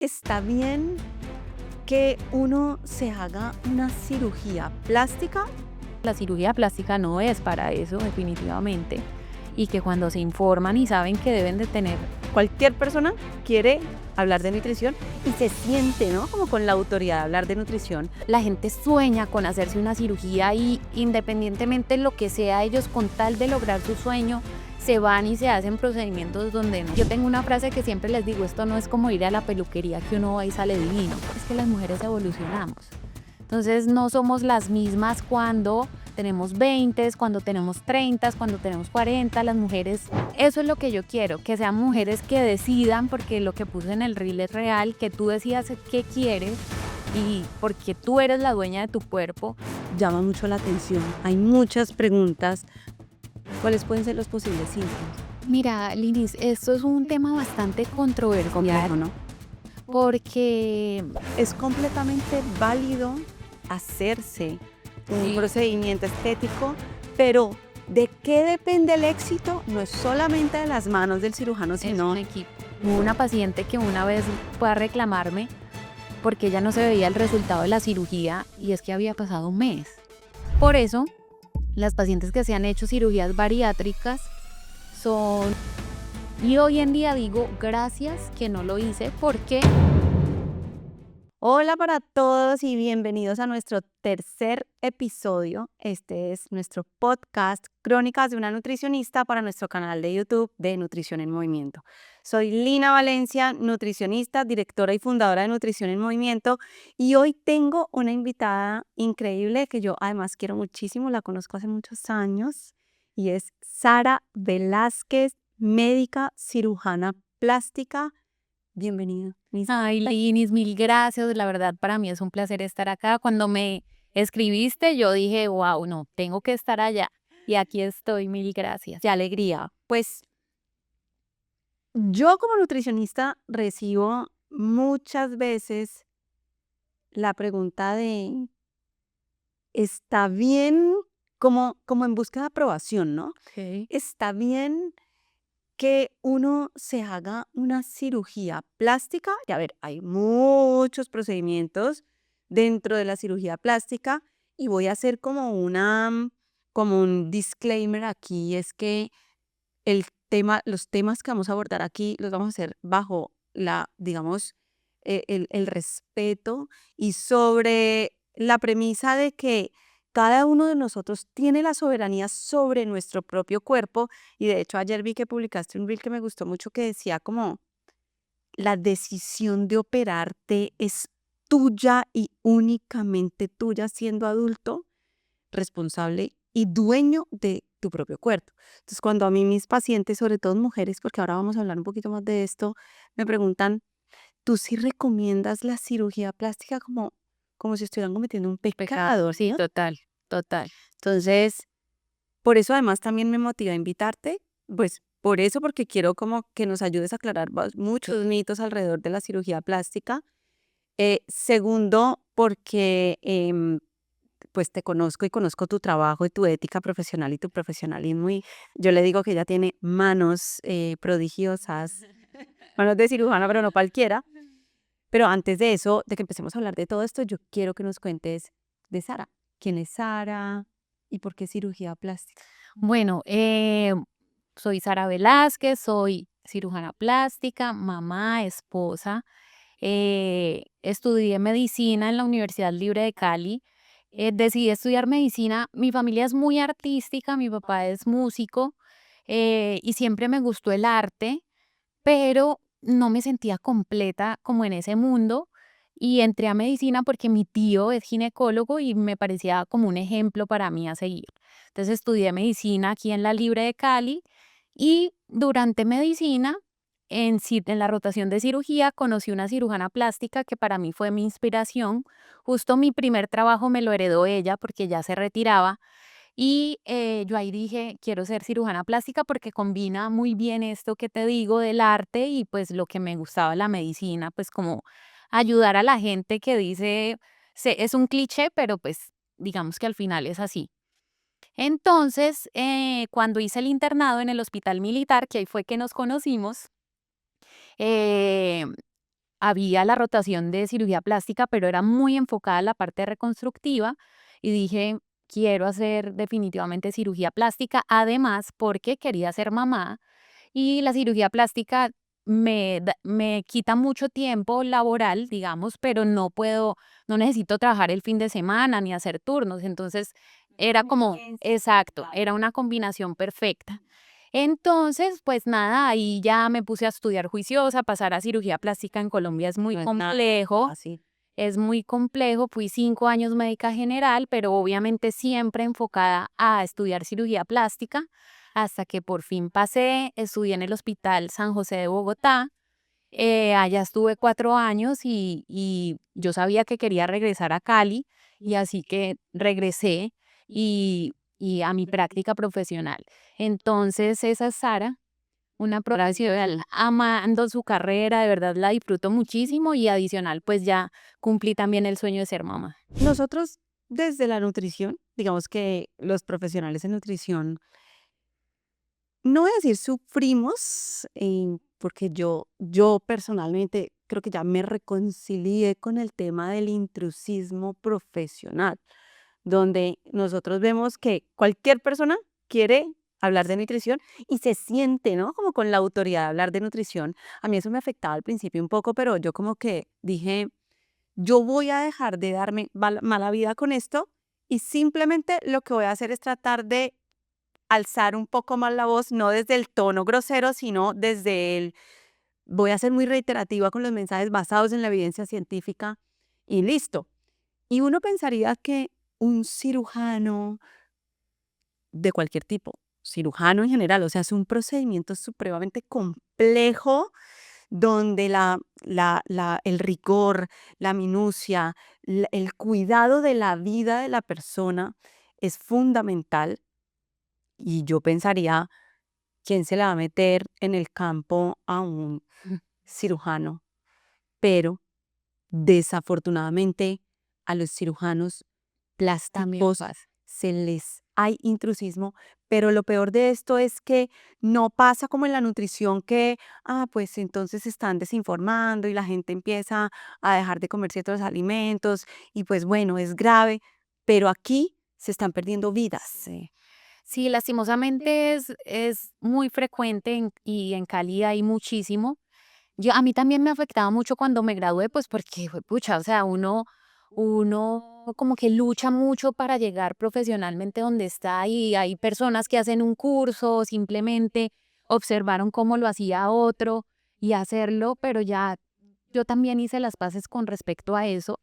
¿Está bien que uno se haga una cirugía plástica? La cirugía plástica no es para eso, definitivamente. Y que cuando se informan y saben que deben de tener, Cualquier persona quiere hablar de nutrición y se siente, ¿no? Como con la autoridad de hablar de nutrición. la gente sueña con hacerse una cirugía y independientemente lo que sea, ellos con tal de lograr su sueño, se van y se hacen procedimientos donde no. Yo tengo una frase que siempre les digo, esto no es como ir a la peluquería que uno va y sale divino, es que las mujeres evolucionamos. Entonces no somos las mismas cuando tenemos 20, cuando tenemos 30, cuando tenemos 40, las mujeres. Eso es lo que yo quiero, que sean mujeres que decidan, porque lo que puse en el reel es real, que tú decidas qué quieres y porque tú eres la dueña de tu cuerpo. Llama mucho la atención. Hay muchas preguntas. ¿Cuáles pueden ser los posibles síntomas? Mira, Linis, esto es un tema bastante Complejo, controversial ¿no? porque Es completamente válido hacerse un sí, procedimiento estético, pero ¿de qué depende el éxito? No es solamente de las manos del cirujano, es sino un equipo. Hubo una paciente que una vez fue a reclamarme porque ella no se veía el resultado de la cirugía y es que había pasado un mes. Por eso, las pacientes que se han hecho cirugías bariátricas son... Y hoy en día digo, gracias que no lo hice porque hola para todos y bienvenidos a nuestro tercer episodio. Este es nuestro podcast Crónicas de una nutricionista para nuestro canal de YouTube de Nutrición en Movimiento. Soy Lina Valencia, nutricionista, directora y fundadora de Nutrición en Movimiento, y hoy tengo una invitada increíble que yo además quiero muchísimo, la conozco hace muchos años y es Sara Velázquez, médica cirujana plástica. Bienvenida. ay, Linis, mil gracias. La verdad, para mí es un placer estar acá. Cuando me escribiste, yo dije, wow, no, tengo que estar allá. Y aquí estoy, mil gracias. Qué alegría. Pues yo como nutricionista recibo muchas veces la pregunta de, ¿está bien? Como en busca de aprobación, ¿no? Ok. ¿Está bien que uno se haga una cirugía plástica? Y a ver, hay muchos procedimientos dentro de la cirugía plástica y voy a hacer como un disclaimer aquí, es que los temas que vamos a abordar aquí los vamos a hacer bajo digamos, el respeto y sobre la premisa de que cada uno de nosotros tiene la soberanía sobre nuestro propio cuerpo. Y de hecho ayer vi que publicaste un reel que me gustó mucho que decía como la decisión de operarte es tuya y únicamente tuya siendo adulto responsable y dueño de tu propio cuerpo. Entonces, cuando a mí mis pacientes, sobre todo mujeres, porque ahora vamos a hablar un poquito más de esto, me preguntan, ¿tú sí recomiendas la cirugía plástica como si estuvieran cometiendo un Pecado. pecado, Sí, ¿no? total, total. Entonces, por eso además también me motiva a invitarte, pues por eso, porque quiero como que nos ayudes a aclarar muchos mitos alrededor de la cirugía plástica. Segundo, porque pues te conozco y conozco tu trabajo y tu ética profesional y tu profesionalismo, y yo le digo que ella tiene manos prodigiosas, manos de cirujana, pero no cualquiera. Pero antes de eso, de que empecemos a hablar de todo esto, yo quiero que nos cuentes de Sara. ¿Quién es Sara y por qué cirugía plástica? Bueno, soy Sara Velázquez, soy cirujana plástica, mamá, esposa. Estudié medicina en la Universidad Libre de Cali. Decidí estudiar medicina. Mi familia es muy artística, mi papá es músico y siempre me gustó el arte, pero no me sentía completa como en ese mundo y entré a medicina porque mi tío es ginecólogo y me parecía como un ejemplo para mí a seguir. Entonces estudié medicina aquí en la Libre de Cali y durante medicina, en la rotación de cirugía, conocí una cirujana plástica que para mí fue mi inspiración. Justo mi primer trabajo me lo heredó ella porque ya se retiraba y yo ahí dije, quiero ser cirujana plástica porque combina muy bien esto que te digo del arte y pues lo que me gustaba la medicina, pues como ayudar a la gente que dice, es un cliché, pero pues digamos que al final es así. Entonces, cuando hice el internado en el hospital militar, que ahí fue que nos conocimos, eh, había la rotación de cirugía plástica, pero era muy enfocada a la parte reconstructiva y dije, quiero hacer definitivamente cirugía plástica, además porque quería ser mamá y la cirugía plástica me quita mucho tiempo laboral, digamos, pero no necesito trabajar el fin de semana ni hacer turnos. Entonces, era como, exacto, era una combinación perfecta. Entonces, pues nada, ahí ya me puse a estudiar juiciosa, pasar a cirugía plástica en Colombia es muy No es nada complejo, fácil. es muy complejo. Fui 5 años médica general, pero obviamente siempre enfocada a estudiar cirugía plástica, hasta que por fin pasé, estudié en el Hospital San José de Bogotá. Allá estuve 4 años y yo sabía que quería regresar a Cali y así que regresé y a mi práctica profesional. Entonces, esa es Sara, una profesional amando su carrera, de verdad la disfruto muchísimo y adicional, pues ya cumplí también el sueño de ser mamá. Nosotros desde la nutrición, digamos que los profesionales en nutrición, no voy a decir sufrimos, porque yo personalmente creo que ya me reconcilié con el tema del intrusismo profesional, donde nosotros vemos que cualquier persona quiere hablar de nutrición y se siente, ¿no? Como con la autoridad de hablar de nutrición. A mí eso me afectaba al principio un poco, pero yo como que dije, yo voy a dejar de darme mala vida con esto y simplemente lo que voy a hacer es tratar de alzar un poco más la voz, no desde el tono grosero, sino desde el, voy a ser muy reiterativa con los mensajes basados en la evidencia científica y listo. Y uno pensaría que un cirujano de cualquier tipo, cirujano en general, o sea, es un procedimiento supremamente complejo donde el rigor, la minucia, el cuidado de la vida de la persona es fundamental. Y yo pensaría, ¿quién se le va a meter en el campo a un cirujano? Pero desafortunadamente a los cirujanos También plásticos pasa. se les hay intrusismo, pero lo peor de esto es que no pasa como en la nutrición que, pues entonces se están desinformando y la gente empieza a dejar de comer ciertos alimentos y pues bueno, es grave, pero aquí se están perdiendo vidas. Sí. Sí, lastimosamente es muy frecuente y en Cali hay muchísimo. A mí también me afectaba mucho cuando me gradué, pues porque, pucha, o sea, uno como que lucha mucho para llegar profesionalmente donde está y hay personas que hacen un curso, simplemente observaron cómo lo hacía otro y hacerlo, pero ya yo también hice las paces con respecto a eso.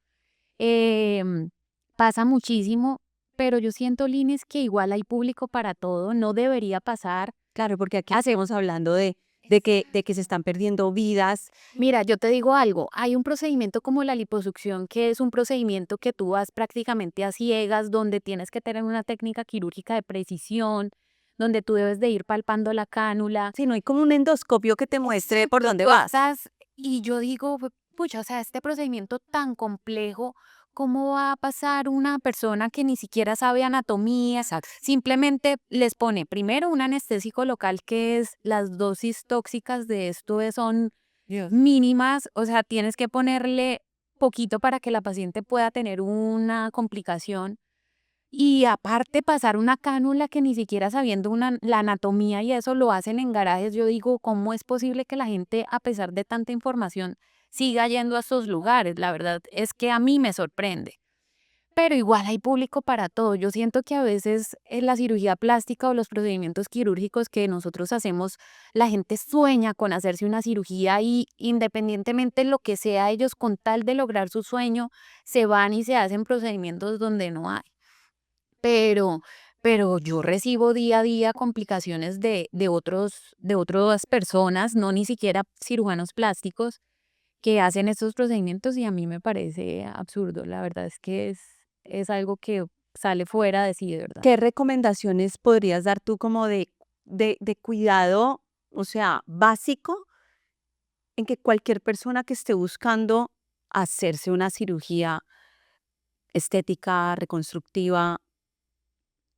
Em, Pasa muchísimo, pero yo siento, Linis, que igual hay público para todo, no debería pasar. Claro, porque aquí estamos hablando de que se están perdiendo vidas. Mira, yo te digo algo, hay un procedimiento como la liposucción, que es un procedimiento que tú vas prácticamente a ciegas, donde tienes que tener una técnica quirúrgica de precisión, donde tú debes de ir palpando la cánula. Si no hay como un endoscopio que te muestre por dónde Tú vas. estás, y yo digo, pucha, o sea, este procedimiento tan complejo, ¿cómo va a pasar una persona que ni siquiera sabe anatomía? Exacto. Simplemente les pone primero un anestésico local, que es las dosis tóxicas de esto son Dios. mínimas, o sea, tienes que ponerle poquito para que la paciente pueda tener una complicación. Y aparte pasar una cánula que ni siquiera sabiendo la anatomía y eso lo hacen en garajes, yo digo, ¿cómo es posible que la gente, a pesar de tanta información, siga yendo a estos lugares? La verdad es que a mí me sorprende. Pero igual hay público para todo. Yo siento que a veces la cirugía plástica o los procedimientos quirúrgicos que nosotros hacemos, la gente sueña con hacerse una cirugía y independientemente de lo que sea, ellos con tal de lograr su sueño, se van y se hacen procedimientos donde no hay. Pero pero yo recibo día a día complicaciones de otras personas, no ni siquiera cirujanos plásticos, que hacen estos procedimientos y a mí me parece absurdo. La verdad es que es algo que sale fuera de sí, de verdad. ¿Qué recomendaciones podrías dar tú como de cuidado, o sea, básico, en que cualquier persona que esté buscando hacerse una cirugía estética, reconstructiva,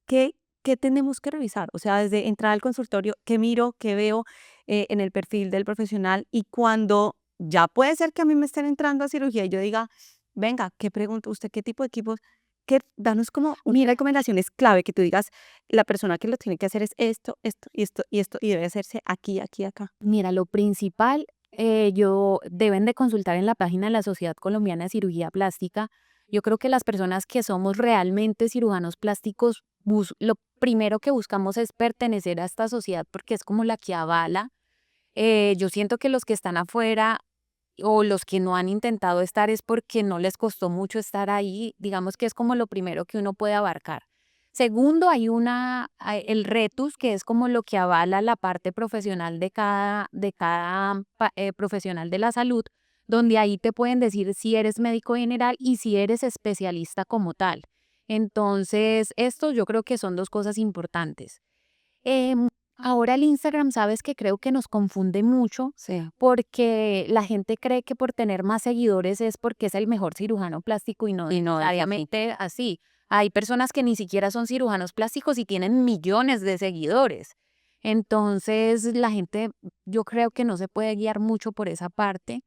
qué tenemos que revisar? O sea, desde entrar al consultorio, ¿qué miro, qué veo en el perfil del profesional? Y cuando ya puede ser que a mí me estén entrando a cirugía y yo diga, venga, ¿qué pregunta? ¿Usted qué tipo de equipos? Danos como unas recomendaciones clave que tú digas, la persona que lo tiene que hacer es esto, esto y esto y esto, y debe hacerse aquí, aquí, acá. Mira, lo principal, deben de consultar en la página de la Sociedad Colombiana de Cirugía Plástica. Yo creo que las personas que somos realmente cirujanos plásticos, lo primero que buscamos es pertenecer a esta sociedad porque es como la que avala. Yo siento que los que están afuera o los que no han intentado estar es porque no les costó mucho estar ahí. Digamos que es como lo primero que uno puede abarcar. Segundo, hay el RETUS, que es como lo que avala la parte profesional de cada profesional de la salud, donde ahí te pueden decir si eres médico general y si eres especialista como tal. Entonces, esto yo creo que son dos cosas importantes. Ahora el Instagram, sabes que creo que nos confunde mucho Sí. porque la gente cree que por tener más seguidores es porque es el mejor cirujano plástico y no Y no es así. necesariamente así. Hay personas que ni siquiera son cirujanos plásticos y tienen millones de seguidores. Entonces, la gente, yo creo que no se puede guiar mucho por esa parte.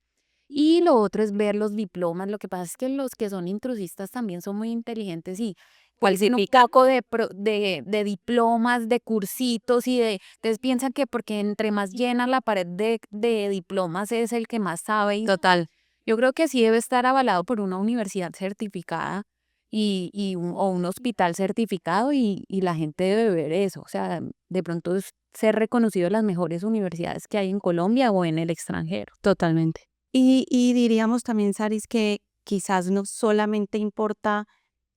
Y lo otro es ver los diplomas. Lo que pasa es que los que son intrusistas también son muy inteligentes y tienen un Falsifica. poco de diplomas, de cursitos entonces piensan que porque entre más llena la pared de diplomas es el que más sabe. Total. Yo creo que sí debe estar avalado por una universidad certificada o un hospital certificado y la gente debe ver eso. O sea, de pronto es ser reconocido en las mejores universidades que hay en Colombia o en el extranjero. Totalmente. Y diríamos también, Saris, que quizás no solamente importa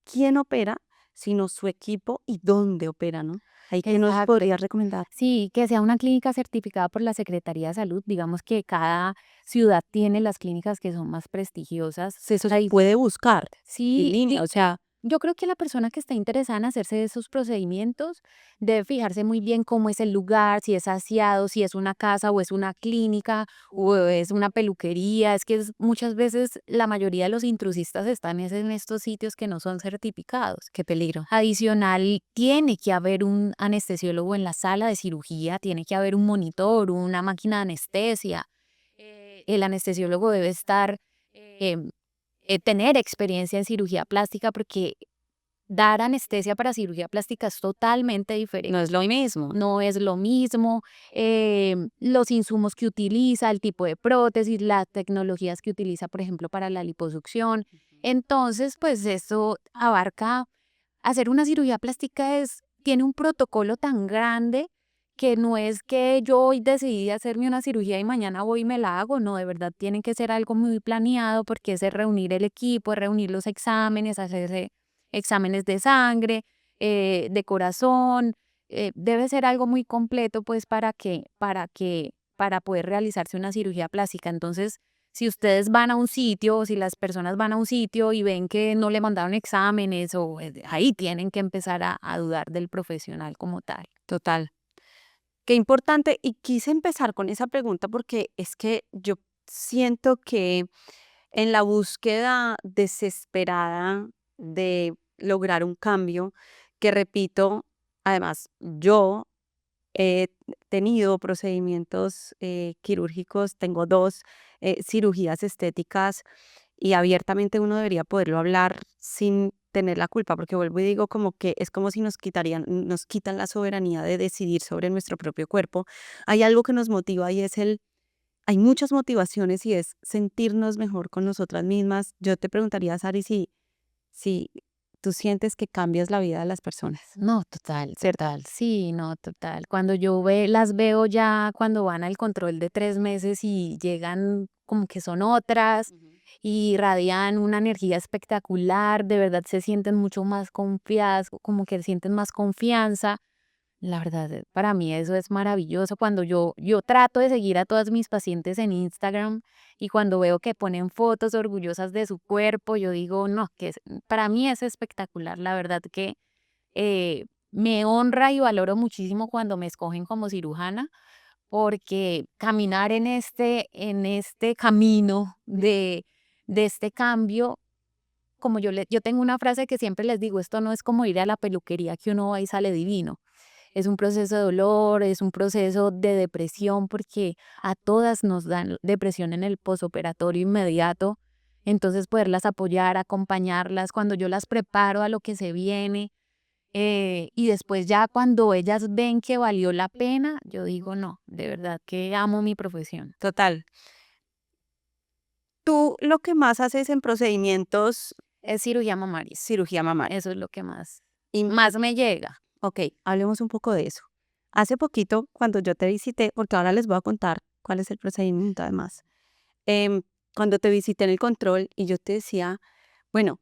quién opera, sino su equipo y dónde opera, ¿no? Ahí que nos Exacto. podrías recomendar. Sí, que sea una clínica certificada por la Secretaría de Salud. Digamos que cada ciudad tiene las clínicas que son más prestigiosas. Eso se Ahí puede buscar en sí, línea, o sea, yo creo que la persona que está interesada en hacerse esos procedimientos debe fijarse muy bien cómo es el lugar, si es aseado, si es una casa o es una clínica o es una peluquería. Es que muchas veces la mayoría de los intrusistas están en estos sitios que no son certificados. qué peligro. Adicional, tiene que haber un anestesiólogo en la sala de cirugía, tiene que haber un monitor, una máquina de anestesia. El anestesiólogo debe em, tener experiencia en cirugía plástica porque dar anestesia para cirugía plástica es totalmente diferente. No es lo mismo. No es lo mismo, los insumos que utiliza, el tipo de prótesis, las tecnologías que utiliza, por ejemplo, para la liposucción. Entonces, pues eso abarca, hacer una cirugía plástica tiene un protocolo tan grande que no es que yo hoy decidí hacerme una cirugía y mañana voy y me la hago. No, de verdad tiene que ser algo muy planeado porque es de reunir el equipo, es reunir los exámenes, hacerse exámenes de sangre, de corazón. Debe ser algo muy completo pues para poder realizarse una cirugía plástica. Entonces, si ustedes van a un sitio o si las personas van a un sitio y ven que no le mandaron exámenes ahí tienen que empezar a dudar del profesional como tal. Total. Qué importante. Y quise empezar con esa pregunta porque es que yo siento que en la búsqueda desesperada de lograr un cambio, que repito, además, yo he tenido procedimientos quirúrgicos, tengo dos cirugías estéticas y abiertamente uno debería poderlo hablar sin tener la culpa, porque vuelvo y digo como que es como si nos quitan la soberanía de decidir sobre nuestro propio cuerpo. Hay algo que nos motiva y hay muchas motivaciones y es sentirnos mejor con nosotras mismas. Yo te preguntaría, Sari, si tú sientes que cambias la vida de las personas, No, total, ¿cierto? total, sí, no, total. Cuando las veo ya cuando van al control de 3 meses y llegan como que son otras Ujú. y radian una energía espectacular, de verdad se sienten mucho más confiadas, como que sienten más confianza. La verdad, para mí eso es maravilloso. Cuando yo trato de seguir a todas mis pacientes en Instagram y cuando veo que ponen fotos orgullosas de su cuerpo, yo digo, no, para mí es espectacular. La verdad que me honra y valoro muchísimo cuando me escogen como cirujana, porque caminar en este camino de este cambio, yo tengo una frase que siempre les digo, esto no es como ir a la peluquería que uno va y sale divino. es un proceso de dolor, es un proceso de depresión, porque a todas nos dan depresión en el posoperatorio inmediato. Entonces, poderlas apoyar, acompañarlas cuando yo las preparo a lo que se viene, y después ya cuando ellas ven que valió la pena, yo digo, no, de verdad que amo mi profesión. Total. Tú lo que más haces en procedimientos, Es cirugía mamaria, cirugía mamaria. eso es lo que más, Y, más me llega. ok, hablemos un poco de eso. Hace poquito, cuando yo te visité, porque ahora les voy a contar cuál es el procedimiento además, em, cuando te visité en el control y yo te decía, bueno,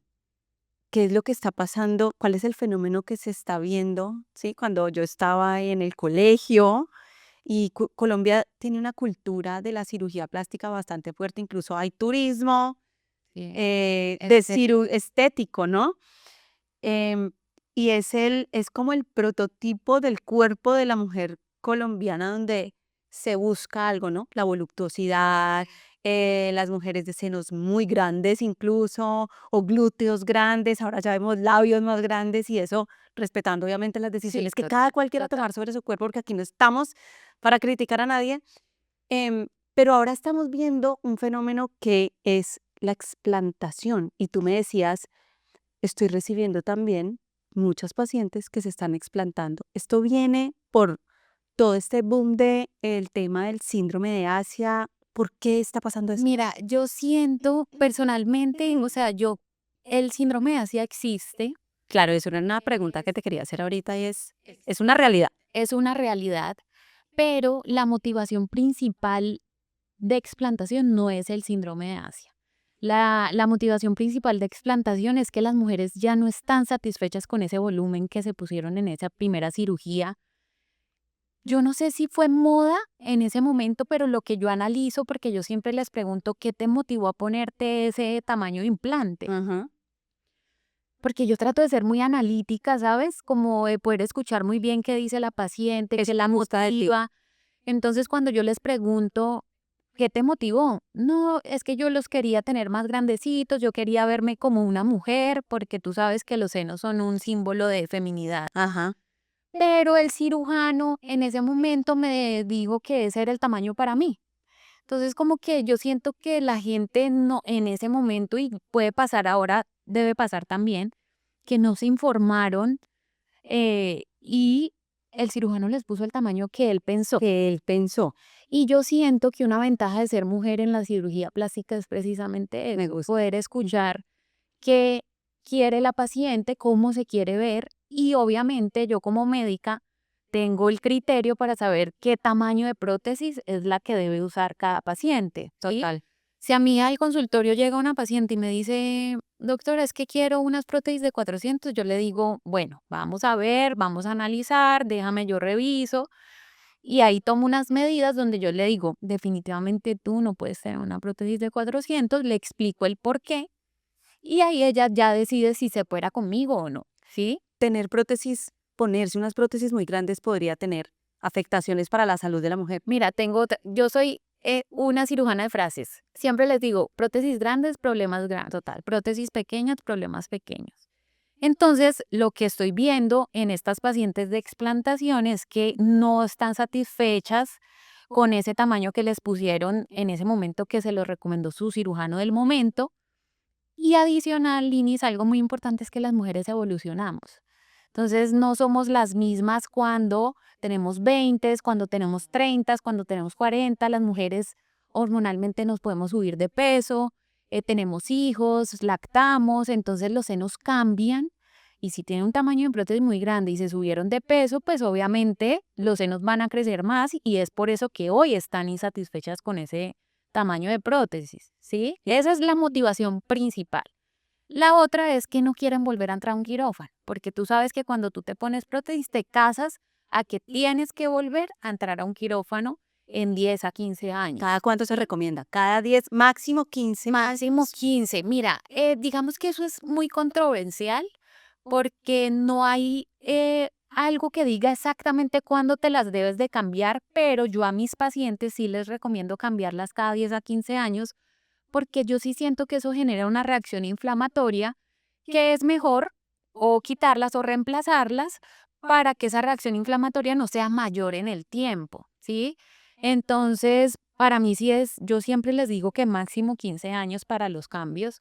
¿qué es lo que está pasando? ¿Cuál es el fenómeno que se está viendo? ¿Sí? Cuando yo estaba en el colegio y Colombia tiene una cultura de la cirugía plástica bastante fuerte, incluso hay turismo Sí. de estético, ¿no? Em, y es como el prototipo del cuerpo de la mujer colombiana donde se busca algo, ¿no? La voluptuosidad, las mujeres de senos muy grandes incluso, o glúteos grandes, ahora ya vemos labios más grandes y eso respetando obviamente las Sí, decisiones que cada cual quiera total. tomar sobre su cuerpo, porque aquí no estamos para criticar a nadie. Pero ahora estamos viendo un fenómeno que es la explantación. Y tú me decías, estoy recibiendo también muchas pacientes que se están explantando. Esto viene por todo este boom de el tema del síndrome de Asia. ¿Por qué está pasando eso? Mira, yo siento personalmente, o sea, el síndrome de Asia existe, Claro, eso era una pregunta que te quería hacer ahorita y es una realidad. es una realidad, pero la motivación principal de explantación no es el síndrome de Asia. La motivación principal de explantación es que las mujeres ya no están satisfechas con ese volumen que se pusieron en esa primera cirugía. Yo no sé si fue moda en ese momento, pero lo que yo analizo, porque yo siempre les pregunto, ¿qué te motivó a ponerte ese tamaño de implante? Ajá. Porque yo trato de ser muy analítica, ¿sabes? Como de poder escuchar muy bien qué dice la paciente, Eso qué la me gusta de ti. motiva. Entonces, cuando yo les pregunto, ¿qué te motivó? No, es que yo los quería tener más grandecitos, yo quería verme como una mujer, porque tú sabes que los senos son un símbolo de feminidad. Ajá. Pero el cirujano en ese momento me dijo que ese era el tamaño para mí. Entonces, como que yo siento que la gente no, en ese momento, y puede pasar ahora, debe pasar también, que no se informaron, y el cirujano les puso el tamaño que él pensó. Que él pensó, Y yo siento que una ventaja de ser mujer en la cirugía plástica es precisamente me eso, gusta. poder escuchar qué quiere la paciente, cómo se quiere ver, y obviamente yo como médica tengo el criterio para saber qué tamaño de prótesis es la que debe usar cada paciente, ¿sí? Total. Si a mí al consultorio llega una paciente y me dice, doctora, es que quiero unas prótesis de 400, yo le digo, bueno, vamos a ver, vamos a analizar, déjame yo reviso. Y ahí tomo unas medidas donde yo le digo, definitivamente tú no puedes tener una prótesis de 400, le explico el por qué y ahí ella ya decide si se fuera conmigo o no, ¿sí? Tener prótesis, ponerse unas prótesis muy grandes podría tener afectaciones para la salud de la mujer. Mira, yo soy una cirujana de frases. Siempre les digo, prótesis grandes, problemas grandes, total. Prótesis pequeñas, problemas pequeños. Entonces, lo que estoy viendo en estas pacientes de explantación es que no están satisfechas con ese tamaño que les pusieron en ese momento que se lo recomendó su cirujano del momento. Y adicional, Linis, algo muy importante es que las mujeres evolucionamos. Entonces, no somos las mismas cuando tenemos 20, cuando tenemos 30, cuando tenemos 40. Las mujeres hormonalmente nos podemos subir de peso, tenemos hijos, lactamos, entonces los senos cambian. Y si tienen un tamaño de prótesis muy grande y se subieron de peso, pues obviamente los senos van a crecer más y es por eso que hoy están insatisfechas con ese tamaño de prótesis, ¿sí? Esa es la motivación principal. La otra es que no quieren volver a entrar a un quirófano, porque tú sabes que cuando tú te pones prótesis te casas a que tienes que volver a entrar a un quirófano en 10 a 15 años. ¿Cada cuánto se recomienda? Cada 10, máximo 15. Máximo 15. Mira, digamos que eso es muy controversial porque no hay algo que diga exactamente cuándo te las debes de cambiar, pero yo a mis pacientes sí les recomiendo cambiarlas cada 10 a 15 años porque yo sí siento que eso genera una reacción inflamatoria que es mejor o quitarlas o reemplazarlas para que esa reacción inflamatoria no sea mayor en el tiempo, ¿sí? Entonces, para mí sí yo siempre les digo que máximo 15 años para los cambios.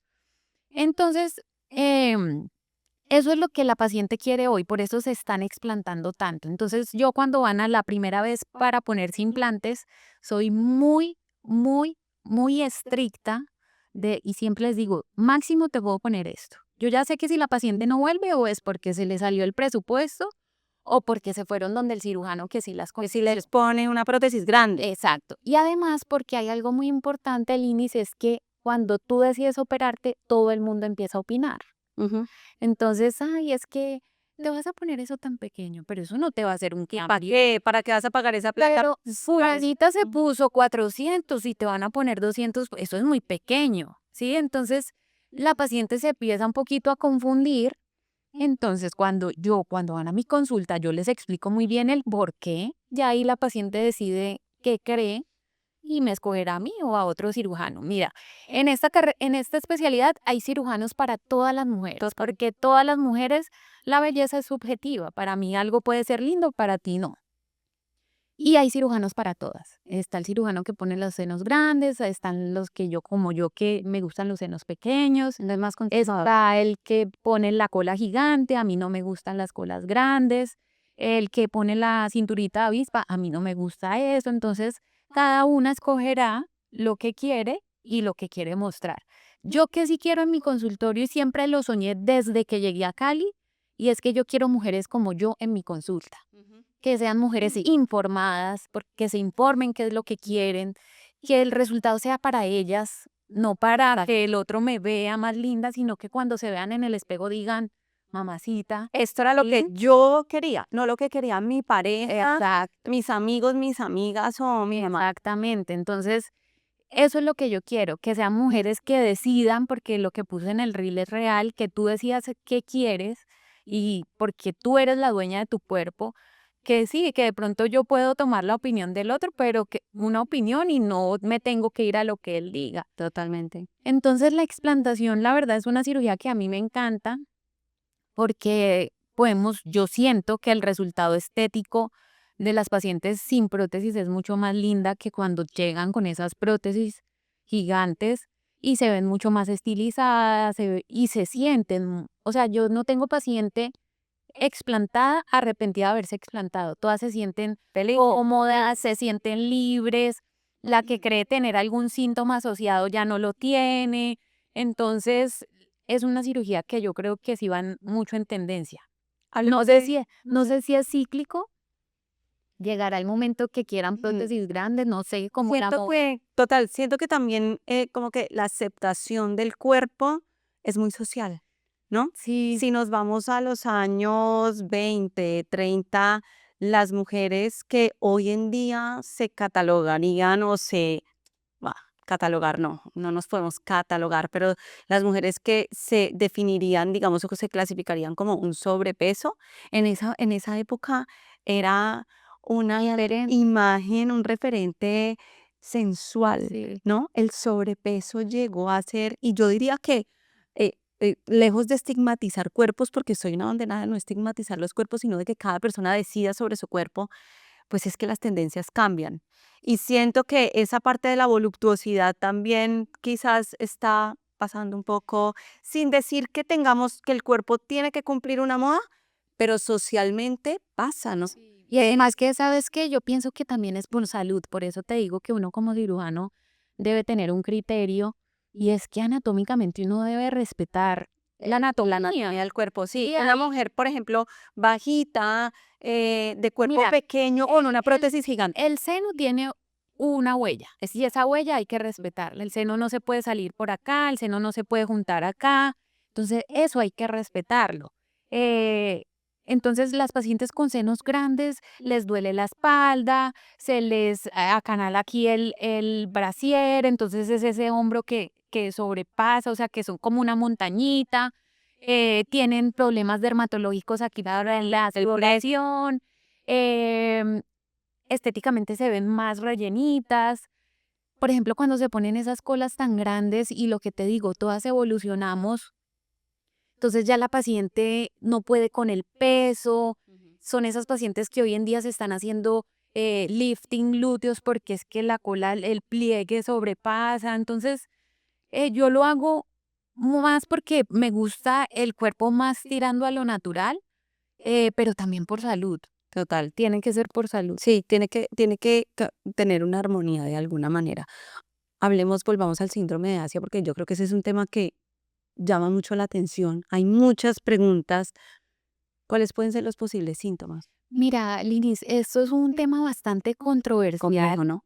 Entonces, eso es lo que la paciente quiere hoy, por eso se están explantando tanto. Entonces, yo cuando van a la primera vez para ponerse implantes, soy muy, muy, muy estricta y siempre les digo, máximo te puedo poner esto. Yo ya sé que si la paciente no vuelve o es porque se le salió el presupuesto o porque se fueron donde el cirujano que sí las Que si les pone una prótesis grande. Exacto. Y además, porque hay algo muy importante, Linis, es que cuando tú decides operarte, todo el mundo empieza a opinar. Ujú. Entonces, ay, es que te vas a poner eso tan pequeño, pero eso no te va a hacer un ¿Para cambio. qué? ¿Para qué vas a pagar esa plata? Pero fulanita se puso 400 y te van a poner 200, eso es muy pequeño, ¿sí? Entonces, la paciente se empieza un poquito a confundir. Entonces, cuando van a mi consulta, yo les explico muy bien el por qué, ya ahí la paciente decide qué cree y me escogerá a mí o a otro cirujano. Mira, en esta especialidad hay cirujanos para todas las mujeres, porque todas las mujeres la belleza es subjetiva. Para mí algo puede ser lindo, para ti no. Y hay cirujanos para todas. Está el cirujano que pone los senos grandes, están los que yo, como yo, que me gustan los senos pequeños. No es más Está el que pone la cola gigante, a mí no me gustan las colas grandes. El que pone la cinturita de avispa, a mí no me gusta eso. Entonces, cada una escogerá lo que quiere y lo que quiere mostrar. Yo que sí quiero en mi consultorio y siempre lo soñé desde que llegué a Cali, y es que yo quiero mujeres como yo en mi consulta, que sean mujeres informadas, que se informen qué es lo que quieren, que el resultado sea para ellas, no para que el otro me vea más linda, sino que cuando se vean en el espejo digan, mamacita. Esto era lo que yo quería, no lo que quería mi pareja, Exacto, mis amigos, mis amigas o mi mamá. exactamente. Entonces, eso es lo que yo quiero, que sean mujeres que decidan, porque lo que puse en el reel es real, que tú decidas qué quieres y porque tú eres la dueña de tu cuerpo, que sí, que de pronto yo puedo tomar la opinión del otro, pero que una opinión y no me tengo que ir a lo que él diga. Totalmente. Entonces la explantación, la verdad, es una cirugía que a mí me encanta porque yo siento que el resultado estético de las pacientes sin prótesis es mucho más linda que cuando llegan con esas prótesis gigantes y se ven mucho más estilizadas y se sienten, o sea, yo no tengo paciente explantada arrepentida de haberse explantado, todas se sienten Feliz. cómodas, se sienten libres, la que cree tener algún síntoma asociado ya no lo tiene, entonces es una cirugía que yo creo que sí van mucho en tendencia. Algo No sé si es cíclico, llegará el momento que quieran prótesis grandes, no sé cómo la siento que, total, siento que también como que la aceptación del cuerpo es muy social, ¿no? sí, Si nos vamos a los años 20, 30, las mujeres que hoy en día se catalogarían o bah, catalogar no, no nos podemos catalogar, pero las mujeres que se definirían, digamos, o que se clasificarían como un sobrepeso, en esa época era una diferente, imagen, un referente sensual, sí. ¿no? El sobrepeso llegó a ser, y yo diría que lejos de estigmatizar cuerpos, porque soy una abanderada de no estigmatizar los cuerpos, sino de que cada persona decida sobre su cuerpo, pues es que las tendencias cambian. Y siento que esa parte de la voluptuosidad también quizás está pasando un poco, sin decir que tengamos, que el cuerpo tiene que cumplir una moda, pero socialmente pasa, ¿no? Y además que, ¿sabes qué? Yo pienso que también es por salud, por eso te digo que uno como cirujano debe tener un criterio y es que anatómicamente uno debe respetar la La anatomía. anatomía del cuerpo, sí. Sí, Una mujer, por ejemplo, bajita, de cuerpo mira, pequeño, con una el, prótesis gigante. el seno tiene una huella, y esa huella hay que respetarla. El seno no se puede salir por acá, el seno no se puede juntar acá, entonces eso hay que respetarlo. Eh, entonces las pacientes con senos grandes les duele la espalda, se les acanala aquí el brasier, entonces es ese hombro que sobrepasa, o sea que son como una montañita, tienen problemas dermatológicos aquí ahora en la circulación, em, estéticamente se ven más rellenitas. Por ejemplo, cuando se ponen esas colas tan grandes y lo que te digo, todas evolucionamos, entonces ya la paciente no puede con el peso, son esas pacientes que hoy en día se están haciendo lifting glúteos porque es que la cola, el pliegue sobrepasa. Entonces, yo lo hago más porque me gusta el cuerpo más tirando a lo natural, pero también por salud. Total. Tiene que ser por salud. Sí, tiene que tener una armonía de alguna manera. Volvamos al síndrome de Asia, porque yo creo que ese es un tema que llama mucho la atención. Hay muchas preguntas. ¿Cuáles pueden ser los posibles síntomas? Mira, Linis, esto es un tema bastante controversial Complejo, ¿no?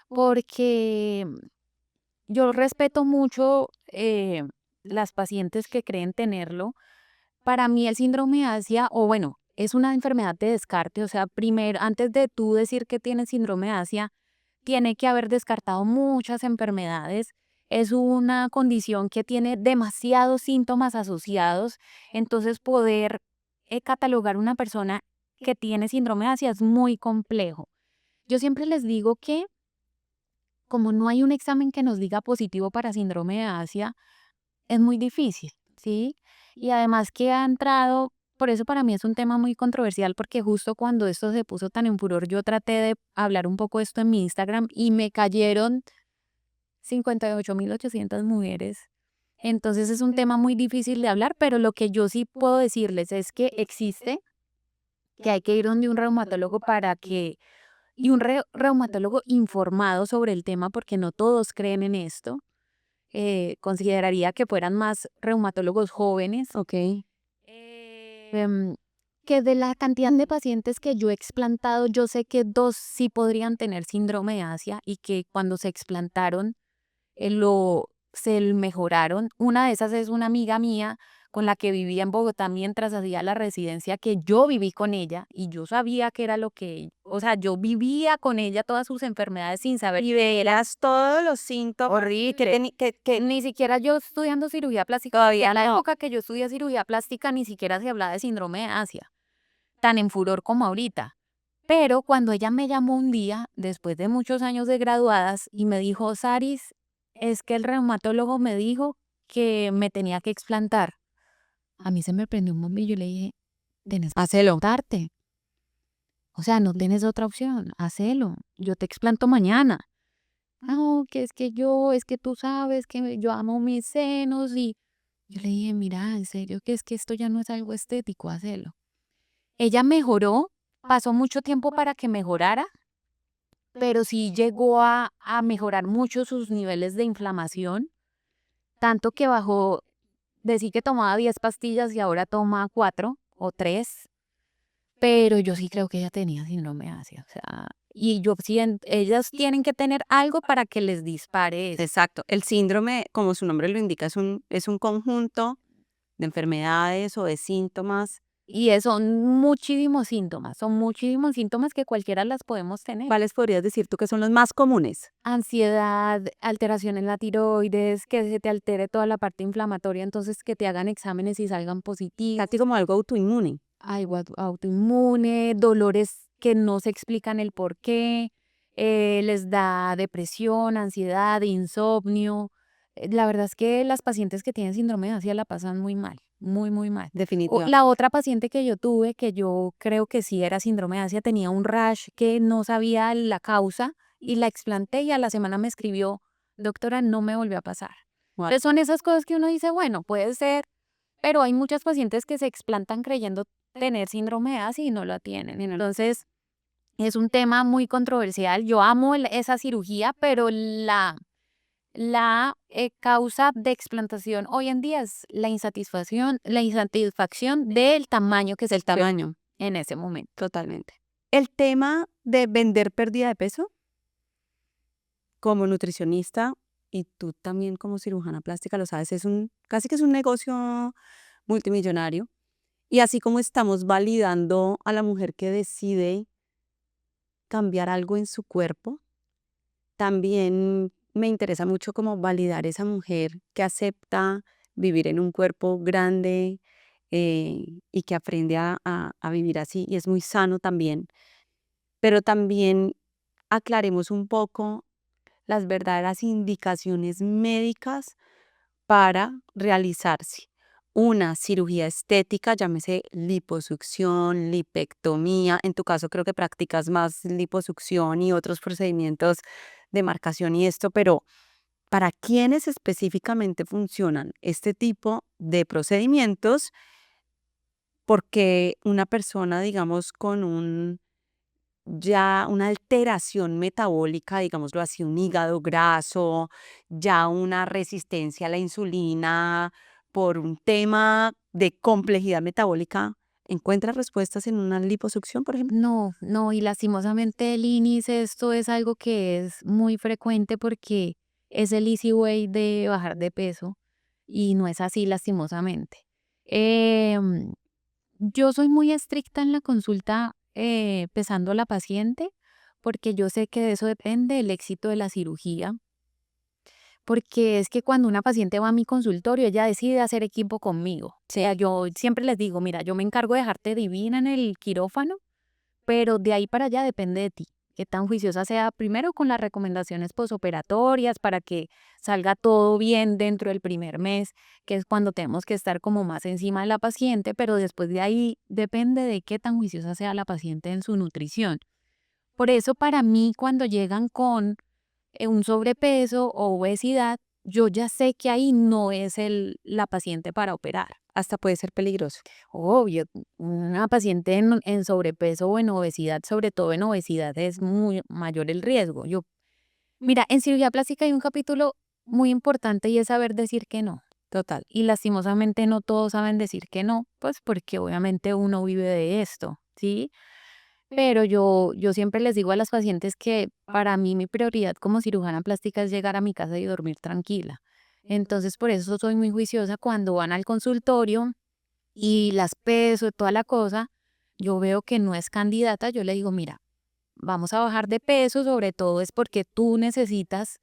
porque yo respeto mucho las pacientes que creen tenerlo. Para mí el síndrome de Asia, o bueno, es una enfermedad de descarte, o sea, primero, antes de tú decir que tienes síndrome de Asia, tiene que haber descartado muchas enfermedades. Es una condición que tiene demasiados síntomas asociados, entonces poder catalogar una persona que tiene síndrome de Asia es muy complejo. Yo siempre les digo que como no hay un examen que nos diga positivo para síndrome de Asia, es muy difícil, ¿sí? Y además que ha entrado, por eso para mí es un tema muy controversial, porque justo cuando esto se puso tan en furor, yo traté de hablar un poco de esto en mi Instagram y me cayeron 58.800 mujeres. Entonces es un tema muy difícil de hablar, pero lo que yo sí puedo decirles es que existe, que hay que ir donde un reumatólogo para que, y un reumatólogo informado sobre el tema, porque no todos creen en esto. Consideraría que fueran más reumatólogos jóvenes, Ok. em, que de la cantidad de pacientes que yo he explantado, yo sé que 2 sí podrían tener síndrome de Asia y que cuando se explantaron se mejoraron. Una de esas es una amiga mía con la que vivía en Bogotá mientras hacía la residencia, que yo viví con ella y yo sabía que era lo que, o sea, yo vivía con ella todas sus enfermedades sin saber. Y velas todos los síntomas Horrible. Ni siquiera yo estudiando cirugía plástica, todavía en la no. época que yo estudié cirugía plástica ni siquiera se hablaba de síndrome de Asia, tan en furor como ahorita. Pero cuando ella me llamó un día, después de muchos años de graduadas, y me dijo, Saris, es que el reumatólogo me dijo que me tenía que explantar. A mí se me prendió un bombillo y le dije, tienes que Hacelo. explantarte. O sea, no tienes otra opción, hacelo. Yo te explanto mañana. No, que es que es que tú sabes que yo amo mis senos y yo le dije, mira, en serio, que es que esto ya no es algo estético, hacelo. Ella mejoró, pasó mucho tiempo para que mejorara, pero sí llegó a mejorar mucho sus niveles de inflamación, tanto que bajó, decir que tomaba 10 pastillas y ahora toma 4 o 3, pero yo sí creo que ella tenía síndrome de Asia, o sea, y yo siento, ellas tienen que tener algo para que les dispare eso. Exacto. El síndrome, como su nombre lo indica, es un conjunto de enfermedades o de síntomas. Y son muchísimos síntomas que cualquiera las podemos tener. ¿Cuáles podrías decir tú que son los más comunes? Ansiedad, alteración en la tiroides, que se te altere toda la parte inflamatoria, entonces que te hagan exámenes y salgan positivos. Casi como algo autoinmune. Algo autoinmune, dolores que no se explican el por qué, les da depresión, ansiedad, insomnio. La verdad es que las pacientes que tienen síndrome de Asia la pasan muy mal, muy, muy mal. Definitivamente. La otra paciente que yo tuve, que yo creo que sí era síndrome de Asia, tenía un rash que no sabía la causa y la explanté y a la semana me escribió, doctora, no me volvió a pasar. Guau. Entonces son esas cosas que uno dice, bueno, puede ser, pero hay muchas pacientes que se explantan creyendo tener síndrome de Asia y no la tienen. Entonces, es un tema muy controversial. Yo amo esa cirugía, pero la causa de explantación hoy en día es la insatisfacción del tamaño que se Del vio tamaño, en ese momento. totalmente. El tema de vender pérdida de peso, como nutricionista y tú también como cirujana plástica, lo sabes, casi que es un negocio multimillonario. Y así como estamos validando a la mujer que decide cambiar algo en su cuerpo, también me interesa mucho como validar esa mujer que acepta vivir en un cuerpo grande, y que aprende a vivir así, y es muy sano también. Pero también aclaremos un poco las verdaderas indicaciones médicas para realizarse. una cirugía estética, llámese liposucción, lipectomía. En tu caso creo que practicas más liposucción y otros procedimientos de marcación y esto, pero ¿para quiénes específicamente funcionan este tipo de procedimientos? Porque una persona, digamos, con ya una alteración metabólica, digámoslo así, un hígado graso, ya una resistencia a la insulina por un tema de complejidad metabólica, ¿encuentra respuestas en una liposucción, por ejemplo? No, no, y lastimosamente el inicio, esto es algo que es muy frecuente porque es el easy way de bajar de peso y no es así lastimosamente. Em, yo soy muy estricta en la consulta pesando a la paciente porque yo sé que de eso depende el éxito de la cirugía, porque es que cuando una paciente va a mi consultorio, ella decide hacer equipo conmigo. O sea, yo siempre les digo, mira, yo me encargo de dejarte divina en el quirófano, pero de ahí para allá depende de ti, qué tan juiciosa sea primero con las recomendaciones posoperatorias para que salga todo bien dentro del primer mes, que es cuando tenemos que estar como más encima de la paciente, pero después de ahí depende de qué tan juiciosa sea la paciente en su nutrición. Por eso para mí cuando llegan con un sobrepeso o obesidad, yo ya sé que ahí no es la paciente para operar. Hasta puede ser peligroso. Obvio, una paciente en sobrepeso o en obesidad, sobre todo en obesidad, es muy mayor el riesgo. Mira, en cirugía plástica hay un capítulo muy importante y es saber decir que no. Total. Y lastimosamente no todos saben decir que no, pues porque obviamente uno vive de esto, ¿sí? Pero yo siempre les digo a las pacientes que para mí mi prioridad como cirujana plástica es llegar a mi casa y dormir tranquila. Entonces, por eso soy muy juiciosa cuando van al consultorio y las peso, toda la cosa, yo veo que no es candidata, yo le digo, mira, vamos a bajar de peso, sobre todo es porque tú necesitas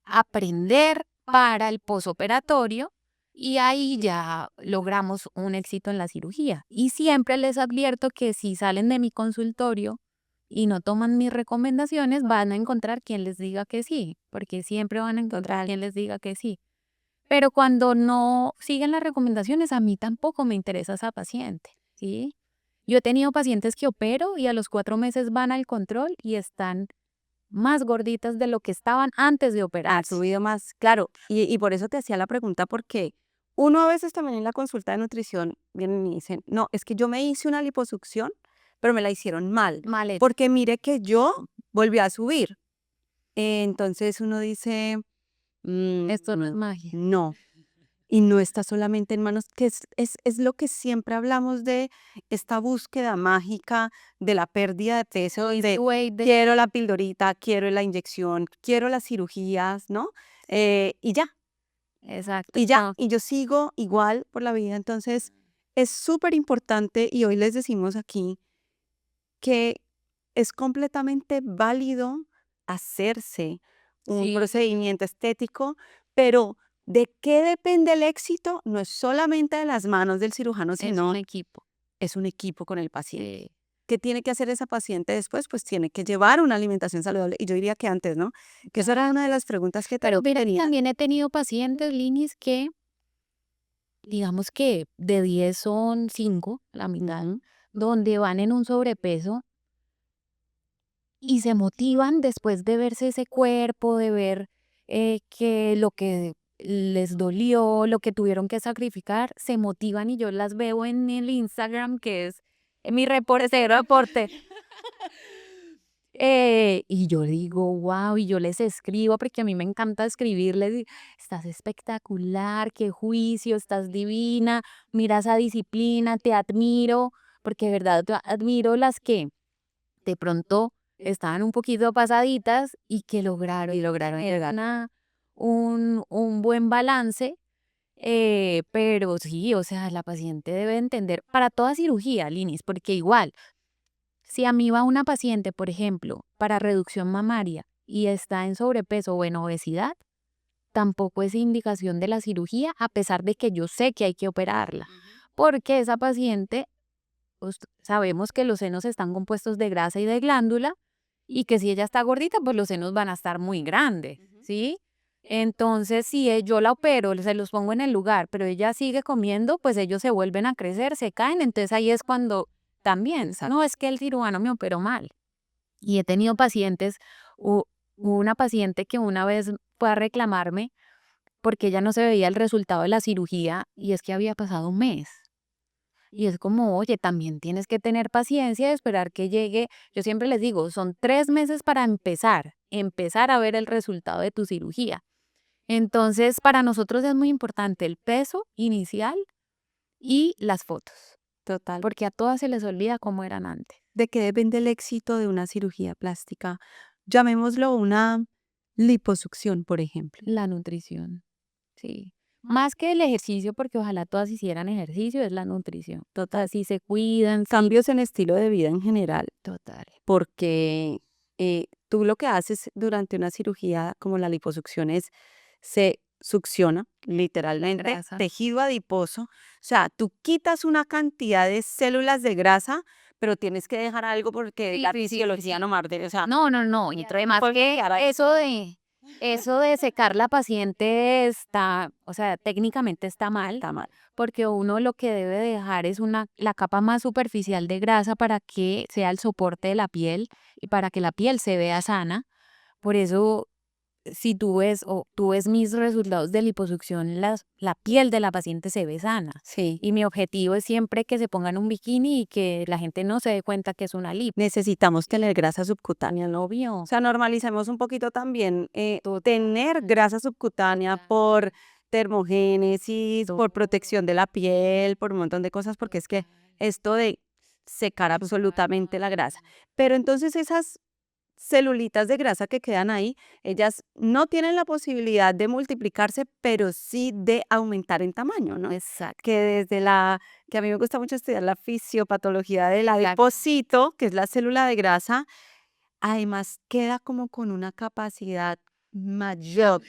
aprender para el posoperatorio y ahí ya logramos un éxito en la cirugía. Y siempre les advierto que si salen de mi consultorio y no toman mis recomendaciones, van a encontrar quien les diga que sí, porque siempre van a encontrar quien les diga que sí. Pero cuando no siguen las recomendaciones, a mí tampoco me interesa esa paciente, ¿sí? Yo he tenido pacientes que opero y a los 4 meses van al control y están más gorditas de lo que estaban antes de Ha operarse. subido más, claro. Y por eso te hacía la pregunta, porque uno a veces también en la consulta de nutrición vienen y dicen, no, es que yo me hice una liposucción, pero me la hicieron mal, Mal hecho. porque mire que yo volví a subir. Entonces uno dice, Esto no es magia. no. Y no está solamente en manos, que es lo que siempre hablamos de esta búsqueda mágica de la pérdida de peso, Easy de way de quiero la pildorita, quiero la inyección, quiero las cirugías, ¿no? Y ya, exacto, y ya, no, y yo sigo igual por la vida. Entonces, es súper importante y hoy les decimos aquí que es completamente válido hacerse un sí, procedimiento estético, pero ¿de qué depende el éxito? No es solamente de las manos del cirujano, es un sino equipo. es un equipo con el paciente. Sí. ¿Qué tiene que hacer esa paciente después? Pues tiene que llevar una alimentación saludable. Y yo diría que antes, ¿no? Que esa era una de las preguntas que Pero mira, tenía. también he tenido pacientes, Linis, que digamos que de 10 son 5, la mitad, Ujú. donde van en un sobrepeso y se motivan después de verse ese cuerpo, de ver que lo que les dolió, lo que tuvieron que sacrificar, se motivan y yo las veo en el Instagram, que es mi reportero deporte. Y yo digo, wow, y yo les escribo, porque a mí me encanta escribirles, estás espectacular, qué juicio, estás divina, mira esa disciplina, te admiro, porque de verdad te admiro las que de pronto estaban un poquito pasaditas y que lograron Y lograron tener llegar. un buen balance, pero sí, o sea, la paciente debe entender para toda cirugía, Linis, porque igual, si a mí va una paciente, por ejemplo, para reducción mamaria y está en sobrepeso o en obesidad, tampoco es indicación de la cirugía, a pesar de que yo sé que hay que operarla, porque esa paciente pues, sabemos que los senos están compuestos de grasa y de glándula y que si ella está gordita, pues los senos van a estar muy grandes, ¿sí? Entonces, si yo la opero, se los pongo en el lugar, pero ella sigue comiendo, pues ellos se vuelven a crecer, se caen. Entonces ahí es cuando también, Exacto. no es que el cirujano me operó mal. Y he tenido pacientes, hubo una paciente que una vez fue a reclamarme porque ella no se veía el resultado de la cirugía y es que había pasado un mes. Y es como, oye, también tienes que tener paciencia de esperar que llegue. Yo siempre les digo, son 3 meses para empezar a ver el resultado de tu cirugía. Entonces, para nosotros es muy importante el peso inicial y las fotos, Total. porque a todas se les olvida cómo eran antes. ¿De qué depende el éxito de una cirugía plástica? Llamémoslo una liposucción, por ejemplo. La nutrición, sí. Más que el ejercicio, porque ojalá todas hicieran ejercicio, es la nutrición. O sea, Total. si se cuidan, sí, Cambios en estilo de vida en general, total. porque tú lo que haces durante una cirugía como la liposucción es, se succiona literalmente Grasa. tejido adiposo, o sea, tú quitas una cantidad de células de grasa, pero tienes que dejar algo porque Sí, la sí, sí, sí, fisiología sí. no marde, o sea, No, no, no. Y además puede que quedar ahí. eso de secar la paciente está, o sea, técnicamente está mal, Está mal. porque uno lo que debe dejar es la capa más superficial de grasa para que sea el soporte de la piel y para que la piel se vea sana. Por eso, si tú ves mis resultados de liposucción, la piel de la paciente se ve sana. Sí. Y mi objetivo es siempre que se pongan un bikini y que la gente no se dé cuenta que es una lipo. Necesitamos tener grasa subcutánea. Obvio. O sea, normalicemos un poquito también tener grasa subcutánea por termogénesis, por protección de la piel, por un montón de cosas, porque es que esto de secar absolutamente la grasa. Pero entonces esas celulitas de grasa que quedan ahí, ellas no tienen la posibilidad de multiplicarse, pero sí de aumentar en tamaño, ¿no? Exacto. Que que a mí me gusta mucho estudiar la fisiopatología del Exacto. adipocito, que es la célula de grasa, además queda como con una capacidad mayor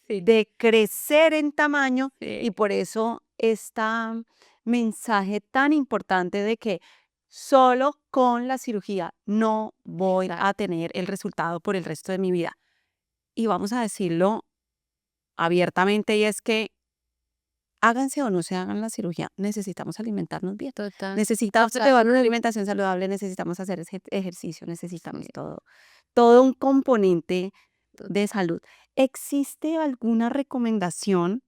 Sí, de crecer en tamaño sí. y por eso este mensaje tan importante de que solo con la cirugía no voy Exacto. a tener el resultado por el resto de mi vida. Y vamos a decirlo abiertamente y es que háganse o no se hagan la cirugía, necesitamos alimentarnos bien. Total. Necesitamos Total. llevar una alimentación saludable, necesitamos hacer ejercicio, necesitamos Sí. todo un componente Total. de salud. ¿Existe alguna recomendación,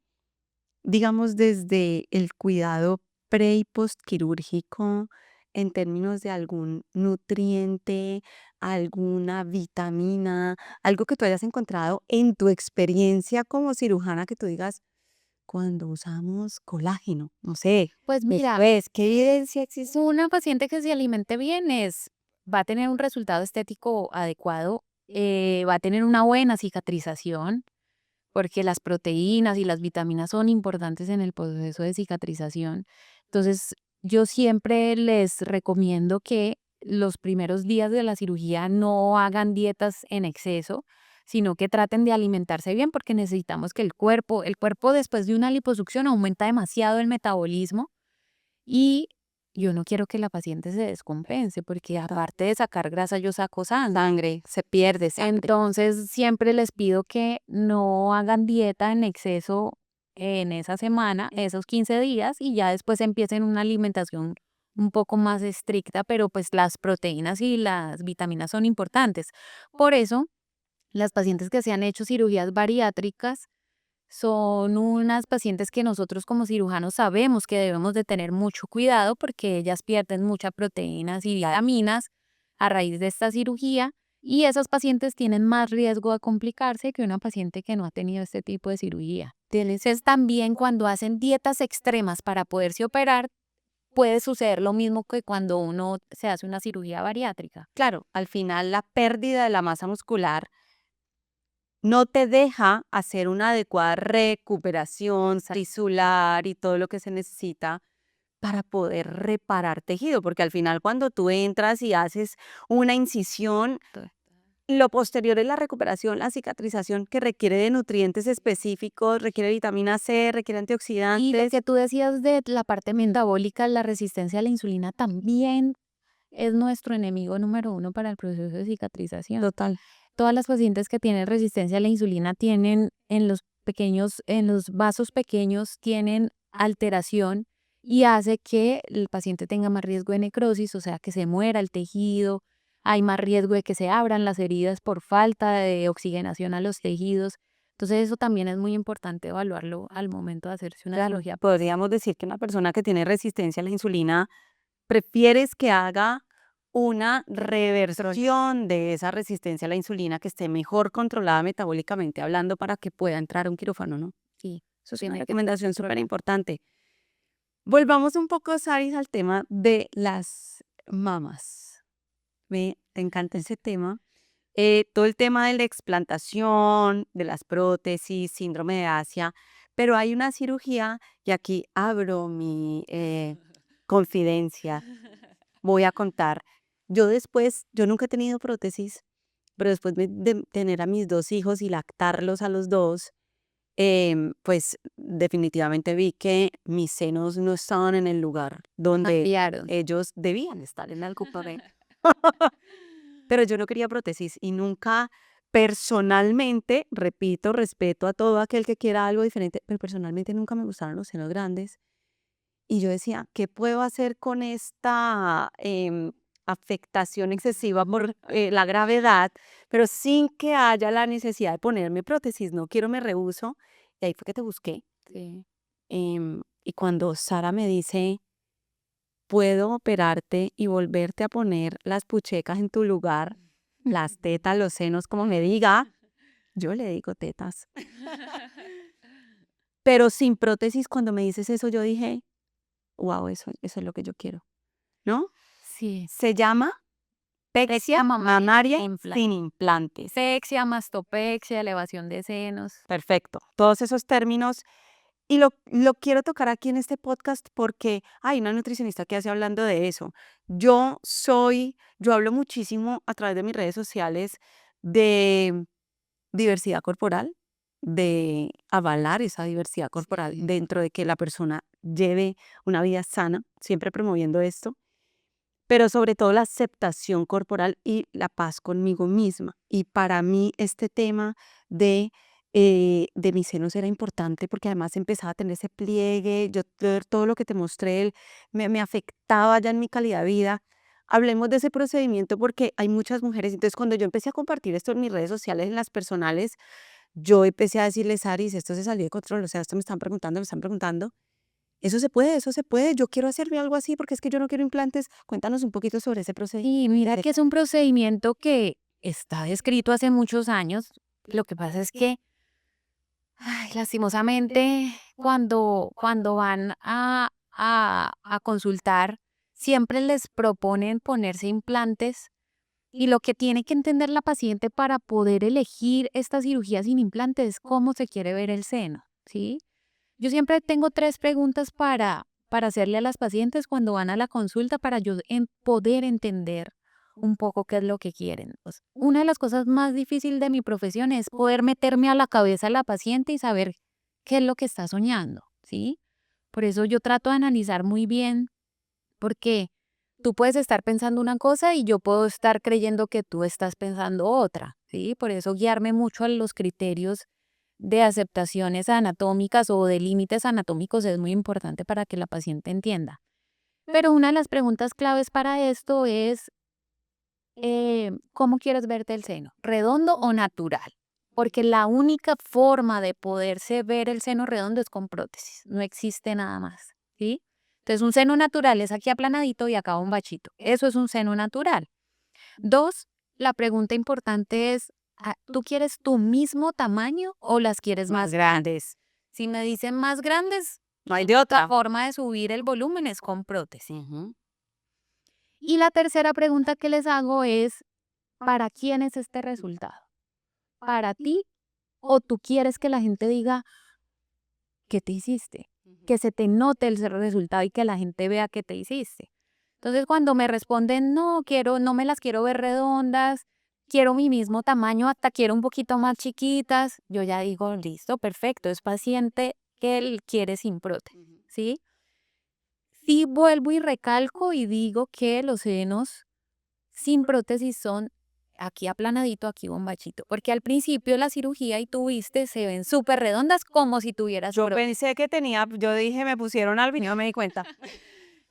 digamos, desde el cuidado pre y postquirúrgico en términos de algún nutriente, alguna vitamina, algo que tú hayas encontrado en tu experiencia como cirujana que tú digas, cuando usamos colágeno, no sé, Pues mira, después, ¿qué evidencia existe? una paciente que se alimente bien va a tener un resultado estético adecuado, va a tener una buena cicatrización, porque las proteínas y las vitaminas son importantes en el proceso de cicatrización. Entonces, yo siempre les recomiendo que los primeros días de la cirugía no hagan dietas en exceso, sino que traten de alimentarse bien, porque necesitamos que el cuerpo después de una liposucción aumenta demasiado el metabolismo y yo no quiero que la paciente se descompense, porque aparte de sacar grasa, yo saco sangre. Sangre, se pierde sangre. Entonces, siempre les pido que no hagan dieta en exceso en esa semana, esos 15 días, y ya después empiecen una alimentación un poco más estricta, pero pues las proteínas y las vitaminas son importantes. Por eso, las pacientes que se han hecho cirugías bariátricas son unas pacientes que nosotros como cirujanos sabemos que debemos de tener mucho cuidado porque ellas pierden muchas proteínas y vitaminas a raíz de esta cirugía y esas pacientes tienen más riesgo de complicarse que una paciente que no ha tenido este tipo de cirugía. Entonces también cuando hacen dietas extremas para poderse operar, puede suceder lo mismo que cuando uno se hace una cirugía bariátrica. Claro, al final la pérdida de la masa muscular no te deja hacer una adecuada recuperación tisular y todo lo que se necesita para poder reparar tejido, porque al final cuando tú entras y haces una incisión, lo posterior es la recuperación, la cicatrización que requiere de nutrientes específicos, requiere vitamina C, requiere Y lo antioxidantes. que tú decías de la parte metabólica, la resistencia a la insulina también es nuestro enemigo número uno para el proceso de cicatrización. Total. todas las pacientes que tienen resistencia a la insulina tienen en los vasos pequeños tienen alteración y hace que el paciente tenga más riesgo de necrosis, o sea, que se muera el tejido, hay más riesgo de que se abran las heridas por falta de oxigenación a los tejidos. Entonces eso también es muy importante evaluarlo al momento de hacerse una Claro, cirugía. podríamos decir que una persona que tiene resistencia a la insulina, prefieres que haga una reversión de esa resistencia a la insulina que esté mejor controlada metabólicamente hablando para que pueda entrar a un quirófano, ¿no? Sí, Eso es una tiene que recomendación súper importante. Volvamos un poco, Saris, al tema de las mamas. Me encanta ese tema. Todo el tema de la explantación, de las prótesis, síndrome de Asia, pero hay una cirugía, y aquí abro mi confidencia, voy a contar. Yo nunca he tenido prótesis, pero después de tener a mis 2 hijos y lactarlos a los dos, pues definitivamente vi que mis senos no estaban en el lugar donde cambiaron. ellos debían estar, en algo correcto. Pero yo no quería prótesis y nunca personalmente, repito, respeto a todo aquel que quiera algo diferente, pero personalmente nunca me gustaron los senos grandes. Y yo decía, ¿qué puedo hacer con esta afectación excesiva por la gravedad, pero sin que haya la necesidad de ponerme prótesis? No quiero, me rehúso. Y ahí fue que te busqué. Sí. Y cuando Sara me dice, puedo operarte y volverte a poner las puchecas en tu lugar, las tetas, los senos, como me diga, yo le digo tetas. Pero sin prótesis, cuando me dices eso, yo dije, wow, eso es lo que yo quiero, ¿no? Sí. Se llama pexia mamaria sin implantes. Sexia, mastopexia, elevación de senos. Perfecto. Todos esos términos. Y lo quiero tocar aquí en este podcast porque hay una nutricionista que hace hablando de eso. Yo hablo muchísimo a través de mis redes sociales de diversidad corporal, de avalar esa diversidad corporal Sí. dentro de que la persona lleve una vida sana, siempre promoviendo esto, pero sobre todo la aceptación corporal y la paz conmigo misma. Y para mí este tema de mis senos era importante porque además empezaba a tener ese pliegue, todo lo que te mostré, me afectaba ya en mi calidad de vida. Hablemos de ese procedimiento porque hay muchas mujeres. Entonces, cuando yo empecé a compartir esto en mis redes sociales, en las personales, yo empecé a decirles, Aris, esto se salió de control, o sea, esto me están preguntando. Eso se puede, yo quiero hacerme algo así porque es que yo no quiero implantes. Cuéntanos un poquito sobre ese procedimiento. Y mira que es un procedimiento que está descrito hace muchos años. Lo que pasa es que, ay, lastimosamente, cuando van a consultar, siempre les proponen ponerse implantes y lo que tiene que entender la paciente para poder elegir esta cirugía sin implantes es cómo se quiere ver el seno, ¿sí? Yo siempre tengo 3 preguntas para hacerle a las pacientes cuando van a la consulta para yo poder entender un poco qué es lo que quieren. Pues, una de las cosas más difíciles de mi profesión es poder meterme a la cabeza de la paciente y saber qué es lo que está soñando, ¿sí? Por eso yo trato de analizar muy bien, porque tú puedes estar pensando una cosa y yo puedo estar creyendo que tú estás pensando otra, ¿sí? Por eso guiarme mucho a los criterios de aceptaciones anatómicas o de límites anatómicos es muy importante para que la paciente entienda. Pero una de las preguntas claves para esto es, ¿cómo quieres verte el seno? ¿Redondo o natural? Porque la única forma de poderse ver el seno redondo es con prótesis, no existe nada más, ¿sí? Entonces un seno natural es aquí aplanadito y acá un bachito. Eso es un seno natural. 2, la pregunta importante es, ¿tú quieres tu mismo tamaño o las quieres Más más grandes. si me dicen más grandes, No hay de la otra. forma de subir el volumen es con prótesis. Ujú. Y la tercera pregunta que les hago es, ¿para quién es este resultado? ¿Para ti o tú quieres que la gente diga qué te hiciste? Que se te note el resultado y que la gente vea qué te hiciste. Entonces, cuando me responden, no quiero, no me las quiero ver redondas, quiero mi mismo tamaño, hasta quiero un poquito más chiquitas, yo ya digo, listo, perfecto, es paciente que él quiere sin prótesis, ¿sí? Sí, vuelvo y recalco y digo que los senos sin prótesis son aquí aplanadito, aquí bombachito, porque al principio de la cirugía y tú viste, se ven súper redondas como si tuvieras Yo prótesis. pensé que tenía, yo dije, me pusieron algo y no me di cuenta.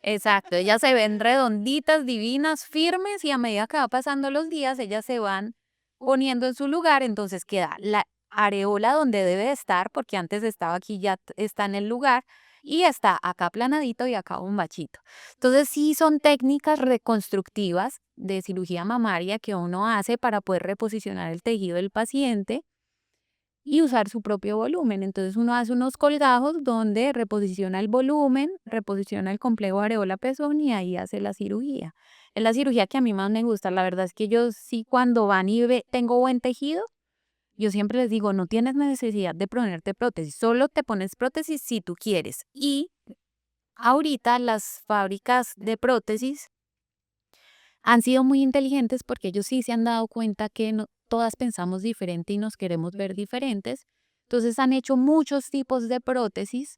Exacto, ellas se ven redonditas, divinas, firmes y a medida que va pasando los días, ellas se van poniendo en su lugar, entonces queda la areola donde debe de estar, porque antes estaba aquí, ya está en el lugar, y está acá planadito y acá bombachito. Entonces sí son técnicas reconstructivas de cirugía mamaria que uno hace para poder reposicionar el tejido del paciente y usar su propio volumen. Entonces uno hace unos colgajos donde reposiciona el volumen, reposiciona el complejo areola-pezón y ahí hace la cirugía. Es la cirugía que a mí más me gusta. La verdad es que yo sí cuando van y tengo buen tejido, yo siempre les digo, no tienes necesidad de ponerte prótesis, solo te pones prótesis si tú quieres. Y ahorita las fábricas de prótesis han sido muy inteligentes porque ellos sí se han dado cuenta que todas pensamos diferente y nos queremos ver diferentes. Entonces han hecho muchos tipos de prótesis,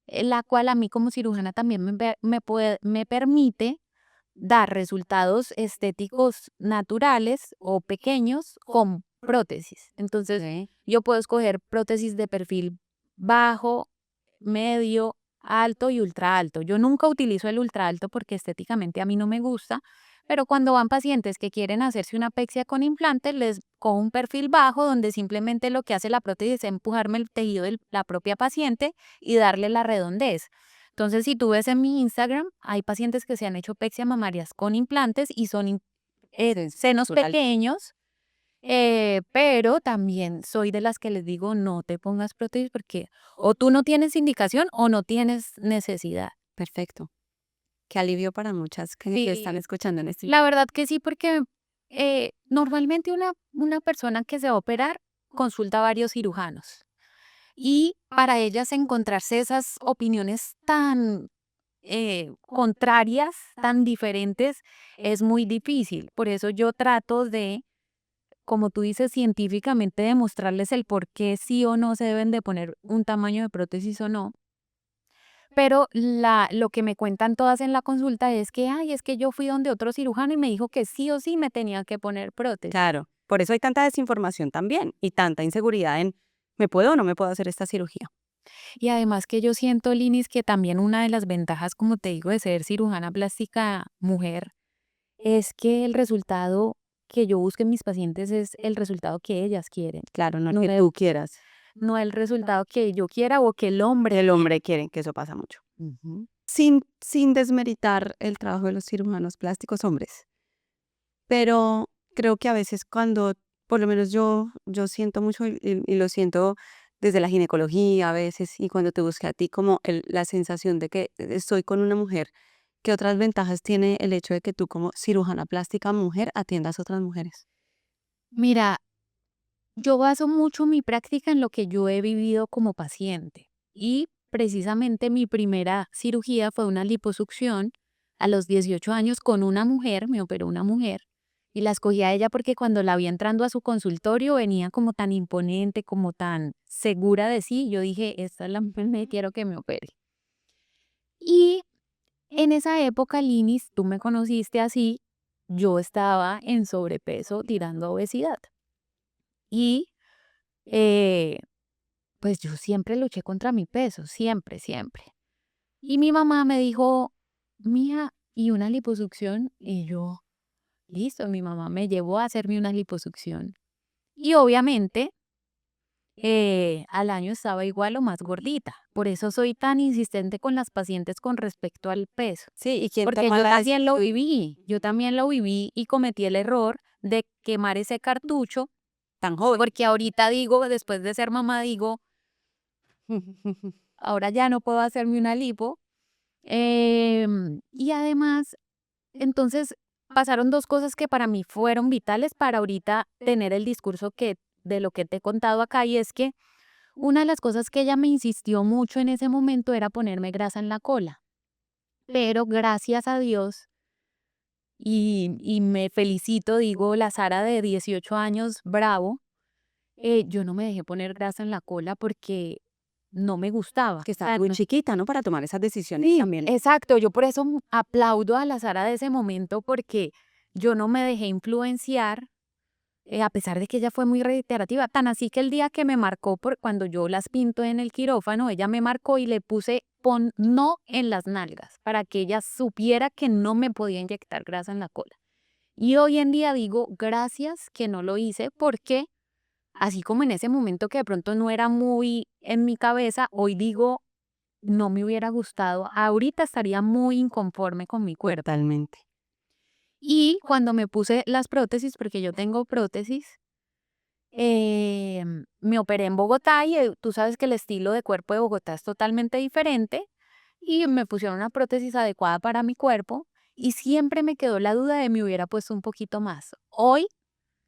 la cual a mí como cirujana también me permite dar resultados estéticos naturales o pequeños con prótesis. Entonces Ok. yo puedo escoger prótesis de perfil bajo, medio, alto y ultra alto. Yo nunca utilizo el ultra alto porque estéticamente a mí no me gusta, pero cuando van pacientes que quieren hacerse una pexia con implantes, les cojo un perfil bajo donde simplemente lo que hace la prótesis es empujarme el tejido de la propia paciente y darle la redondez. Entonces, si tú ves en mi Instagram, hay pacientes que se han hecho pexia mamarias con implantes y son Sí, senos natural. pequeños, pero también soy de las que les digo, no te pongas prótesis porque o tú no tienes indicación o no tienes necesidad. Perfecto. Qué alivio para muchas que te están Sí, escuchando en este. la verdad que sí, porque normalmente una persona que se va a operar consulta a varios cirujanos y para ellas encontrarse esas opiniones tan contrarias, tan diferentes, es muy difícil. Por eso yo trato de, como tú dices, científicamente demostrarles el por qué sí o no se deben de poner un tamaño de prótesis o no. Pero lo que me cuentan todas en la consulta es que, ay, es que yo fui donde otro cirujano y me dijo que sí o sí me tenía que poner prótesis. Claro, por eso hay tanta desinformación también y tanta inseguridad en, ¿me puedo o no me puedo hacer esta cirugía? Y además que yo siento, Linis, que también una de las ventajas, como te digo, de ser cirujana plástica mujer, es que el resultado que yo busco en mis pacientes es el resultado que ellas quieren, Claro, no el no, que tú quieras, no el resultado que yo quiera o que el hombre. el hombre quiere, que eso pasa mucho. Ujú. Sin desmeritar el trabajo de los cirujanos plásticos hombres, pero creo que a veces cuando, por lo menos yo siento mucho y lo siento desde la ginecología a veces y cuando te busqué a ti como la sensación de que estoy con una mujer, ¿qué otras ventajas tiene el hecho de que tú como cirujana plástica mujer atiendas a otras mujeres? Mira, yo baso mucho mi práctica en lo que yo he vivido como paciente y precisamente mi primera cirugía fue una liposucción a los 18 años con una mujer, me operó una mujer y la escogí a ella porque cuando la vi entrando a su consultorio venía como tan imponente, como tan segura de sí, yo dije, esta es la mujer que quiero que me opere. Y en esa época, Linis, tú me conociste así, yo estaba en sobrepeso tirando a obesidad y eh, pues yo siempre luché contra mi peso, siempre, siempre. Y mi mamá me dijo, mija, ¿y una liposucción? Y yo, listo, mi mamá me llevó a hacerme una liposucción. Y obviamente al año estaba igual o más gordita. Por eso soy tan insistente con las pacientes con respecto al peso. Sí, ¿y quién Porque toma yo la también lo decisión? viví, yo también lo viví y cometí el error de quemar ese cartucho, Tan joven. porque ahorita digo, después de ser mamá, digo, ahora ya no puedo hacerme una lipo. Y además, entonces pasaron dos cosas que para mí fueron vitales para ahorita tener el discurso que de lo que te he contado acá y es que una de las cosas que ella me insistió mucho en ese momento era ponerme grasa en la cola. Pero gracias a Dios y me felicito, digo, la Sara de 18 años, bravo, yo no me dejé poner grasa en la cola porque no me gustaba. Que O está sea, muy chiquita, ¿no? Para tomar esas decisiones sí, también. exacto. Yo por eso aplaudo a la Sara de ese momento porque yo no me dejé influenciar a pesar de que ella fue muy reiterativa, tan así que el día que me marcó cuando yo las pinto en el quirófano, ella me marcó y le puse pon no en las nalgas para que ella supiera que no me podía inyectar grasa en la cola. Y hoy en día digo, gracias que no lo hice porque así como en ese momento que de pronto no era muy en mi cabeza, hoy digo, no me hubiera gustado, ahorita estaría muy inconforme con mi cuerpo. Totalmente. Y cuando me puse las prótesis, porque yo tengo prótesis, me operé en Bogotá y tú sabes que el estilo de cuerpo de Bogotá es totalmente diferente y me pusieron una prótesis adecuada para mi cuerpo y siempre me quedó la duda de me hubiera puesto un poquito más. Hoy,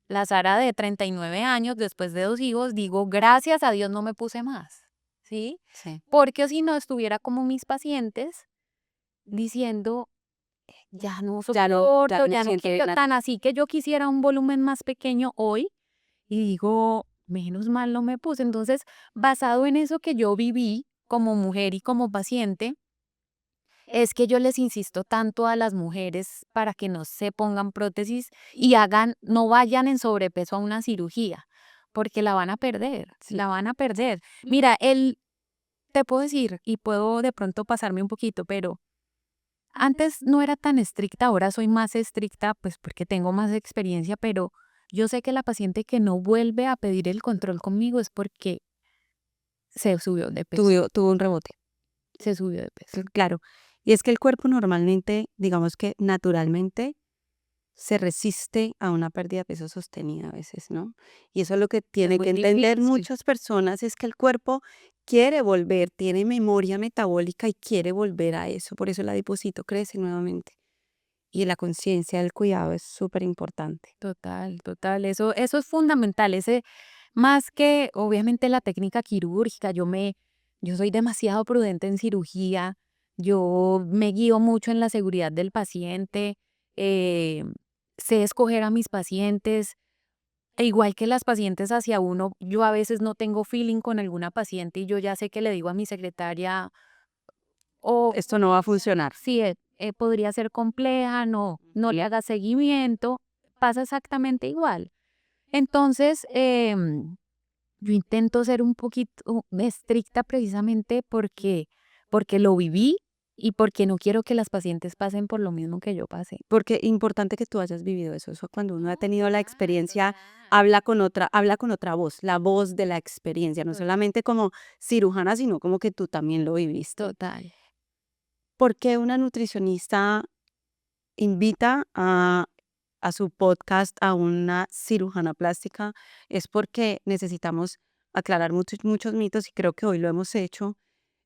la Sara de 39 años, después de 2 hijos, digo, gracias a Dios no me puse más, ¿sí? Sí. Porque si no estuviera como mis pacientes diciendo, ya no Ya no soporto, me ya no siento quiero, bien así. tan así que yo quisiera un volumen más pequeño hoy y digo, menos mal no me puse. Entonces, basado en eso que yo viví como mujer y como paciente, es que yo les insisto tanto a las mujeres para que no se pongan prótesis y no vayan en sobrepeso a una cirugía, porque la van a perder, Sí. la van a perder. Mira, te puedo decir, y puedo de pronto pasarme un poquito, pero antes no era tan estricta, ahora soy más estricta, pues porque tengo más experiencia, pero yo sé que la paciente que no vuelve a pedir el control conmigo es porque se subió de peso, Tuvo un rebote. se subió de peso. Claro. Y es que el cuerpo normalmente, digamos que naturalmente, se resiste a una pérdida de peso sostenida a veces, ¿no? Y eso es lo que Es tienen muy que entender difícil. muchas personas, es que el cuerpo quiere volver, tiene memoria metabólica y quiere volver a eso. Por eso el adiposito crece nuevamente. Y la conciencia del cuidado es súper importante. Total, total. Eso es fundamental. Más que obviamente la técnica quirúrgica, yo soy demasiado prudente en cirugía, yo me guío mucho en la seguridad del paciente, eh, sé escoger a mis pacientes, e igual que las pacientes hacia uno, yo a veces no tengo feeling con alguna paciente y yo ya sé que le digo a mi secretaria, o Esto no va a funcionar. sí, podría ser compleja, no le haga seguimiento, pasa exactamente igual. Entonces, yo intento ser un poquito estricta precisamente porque lo viví y porque no quiero que las pacientes pasen por lo mismo que yo pasé. Porque importante que tú hayas vivido eso. Eso cuando uno ha tenido la Total, experiencia, total. habla con otra voz, la voz de la experiencia, no solamente como cirujana, sino como que tú también lo viviste. Total. ¿Por qué una nutricionista invita a su podcast a una cirujana plástica? Es porque necesitamos aclarar muchos mitos y creo que hoy lo hemos hecho.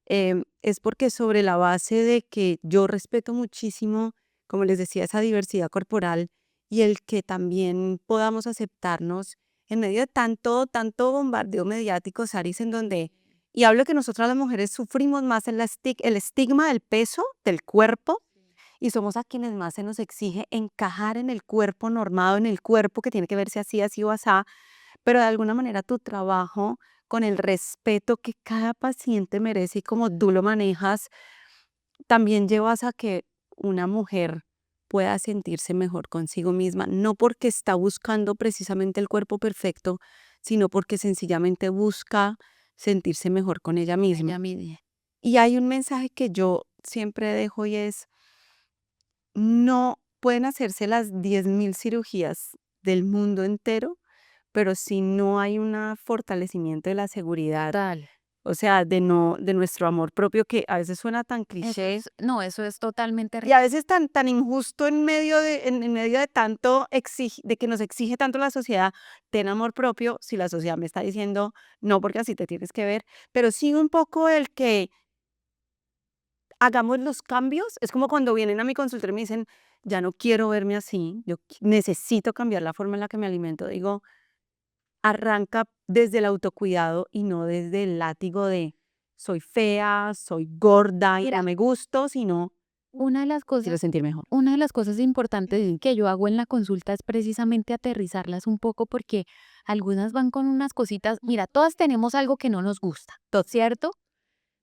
Es porque sobre la base de que yo respeto muchísimo, como les decía, esa diversidad corporal y el que también podamos aceptarnos en medio de tanto bombardeo mediático, Saris, en donde, y hablo que nosotras las mujeres sufrimos más el estigma del peso, del cuerpo, y somos a quienes más se nos exige encajar en el cuerpo normado, en el cuerpo que tiene que verse así, así o asá, pero de alguna manera tu trabajo con el respeto que cada paciente merece y como tú lo manejas, también llevas a que una mujer pueda sentirse mejor consigo misma, no porque está buscando precisamente el cuerpo perfecto, sino porque sencillamente busca sentirse mejor con ella misma. Ella mide. Y hay un mensaje que yo siempre dejo y es, no pueden hacerse las 10.000 cirugías del mundo entero, pero si no hay un fortalecimiento de la seguridad, Total. o sea, de nuestro amor propio, que a veces suena tan cliché No, eso es totalmente y a veces tan injusto en medio de tanto de que nos exige tanto la sociedad, ten amor propio, si la sociedad me está diciendo no, porque así te tienes que ver, pero sí un poco el que hagamos los cambios. Es como cuando vienen a mi consultorio y me dicen, ya no quiero verme así, necesito cambiar la forma en la que me alimento. Digo, arranca desde el autocuidado y no desde el látigo de soy fea, soy gorda y no Mira, me gusto, sino una de las quiero cosas, sentir mejor. una de las cosas importantes que yo hago en la consulta es precisamente aterrizarlas un poco porque algunas van con unas cositas, mira, todas tenemos algo que no nos gusta, ¿cierto?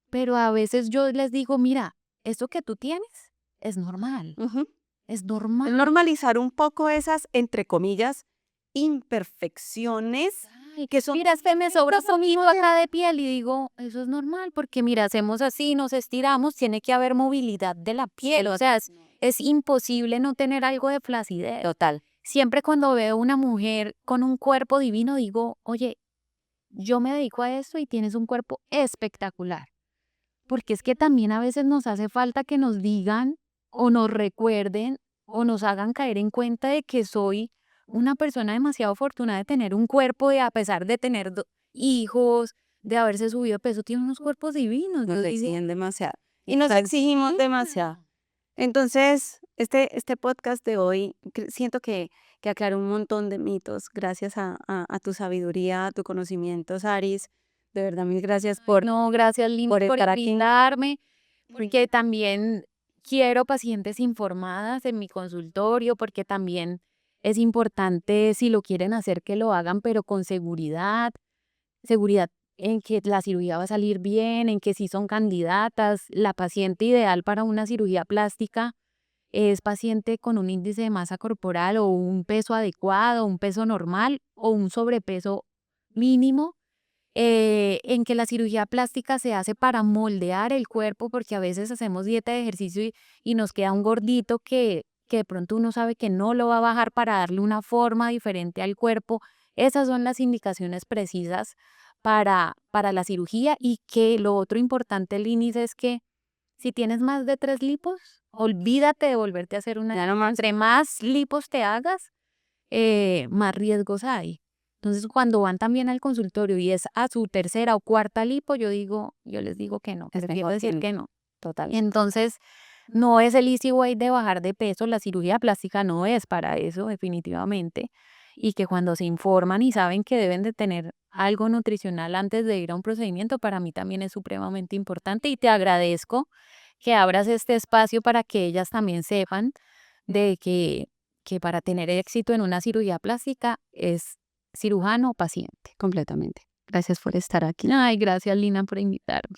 Pero a veces yo les digo, mira, esto que tú tienes es normal, Ujú. es Es normal. normalizar un poco esas, entre comillas, imperfecciones Ay, que son mira, es que me sobra un poquito perfectamente acá de piel y digo, eso es normal, porque mira, hacemos así, nos estiramos, tiene que haber movilidad de la piel, o sea, es imposible no tener algo de flacidez. total. Siempre cuando veo una mujer con un cuerpo divino, digo, oye, yo me dedico a esto y tienes un cuerpo espectacular. Porque es que también a veces nos hace falta que nos digan o nos recuerden o nos hagan caer en cuenta de que soy una persona demasiado afortunada de tener un cuerpo, de a pesar de tener hijos, de haberse subido de peso, tiene unos cuerpos divinos. Nos Yo digo, exigen demasiado y nos exigimos demasiado. Entonces, este podcast de hoy siento que aclaró un montón de mitos gracias a tu sabiduría, a tu conocimiento, Saris. De verdad, mil gracias no, gracias, Lina, por por estar aquí. invitarme, porque también quiero pacientes informadas en mi consultorio, porque también es importante, si lo quieren hacer, que lo hagan, pero con seguridad, seguridad en que la cirugía va a salir bien, en que sí son candidatas. La paciente ideal para una cirugía plástica es paciente con un índice de masa corporal o un peso adecuado, un peso normal o un sobrepeso mínimo, en que la cirugía plástica se hace para moldear el cuerpo, porque a veces hacemos dieta de ejercicio y nos queda un gordito que de pronto uno sabe que no lo va a bajar para darle una forma diferente al cuerpo. Esas son las indicaciones precisas para la cirugía. Y que lo otro importante, Linis, es que si tienes más de 3 lipos, olvídate de volverte a hacer una. Ya nomás. Entre más lipos te hagas, más riesgos hay. Entonces, cuando van también al consultorio y es a su tercera o cuarta lipo, yo les digo que no, Es prefiero mejor decir que que no. total. Entonces, no es el easy way de bajar de peso, la cirugía plástica no es para eso, definitivamente. Y que cuando se informan y saben que deben de tener algo nutricional antes de ir a un procedimiento, para mí también es supremamente importante. Y te agradezco que abras este espacio para que ellas también sepan de que para tener éxito en una cirugía plástica es cirujano o paciente. Completamente. Gracias por estar aquí. Ay, gracias, Lina, por invitarme.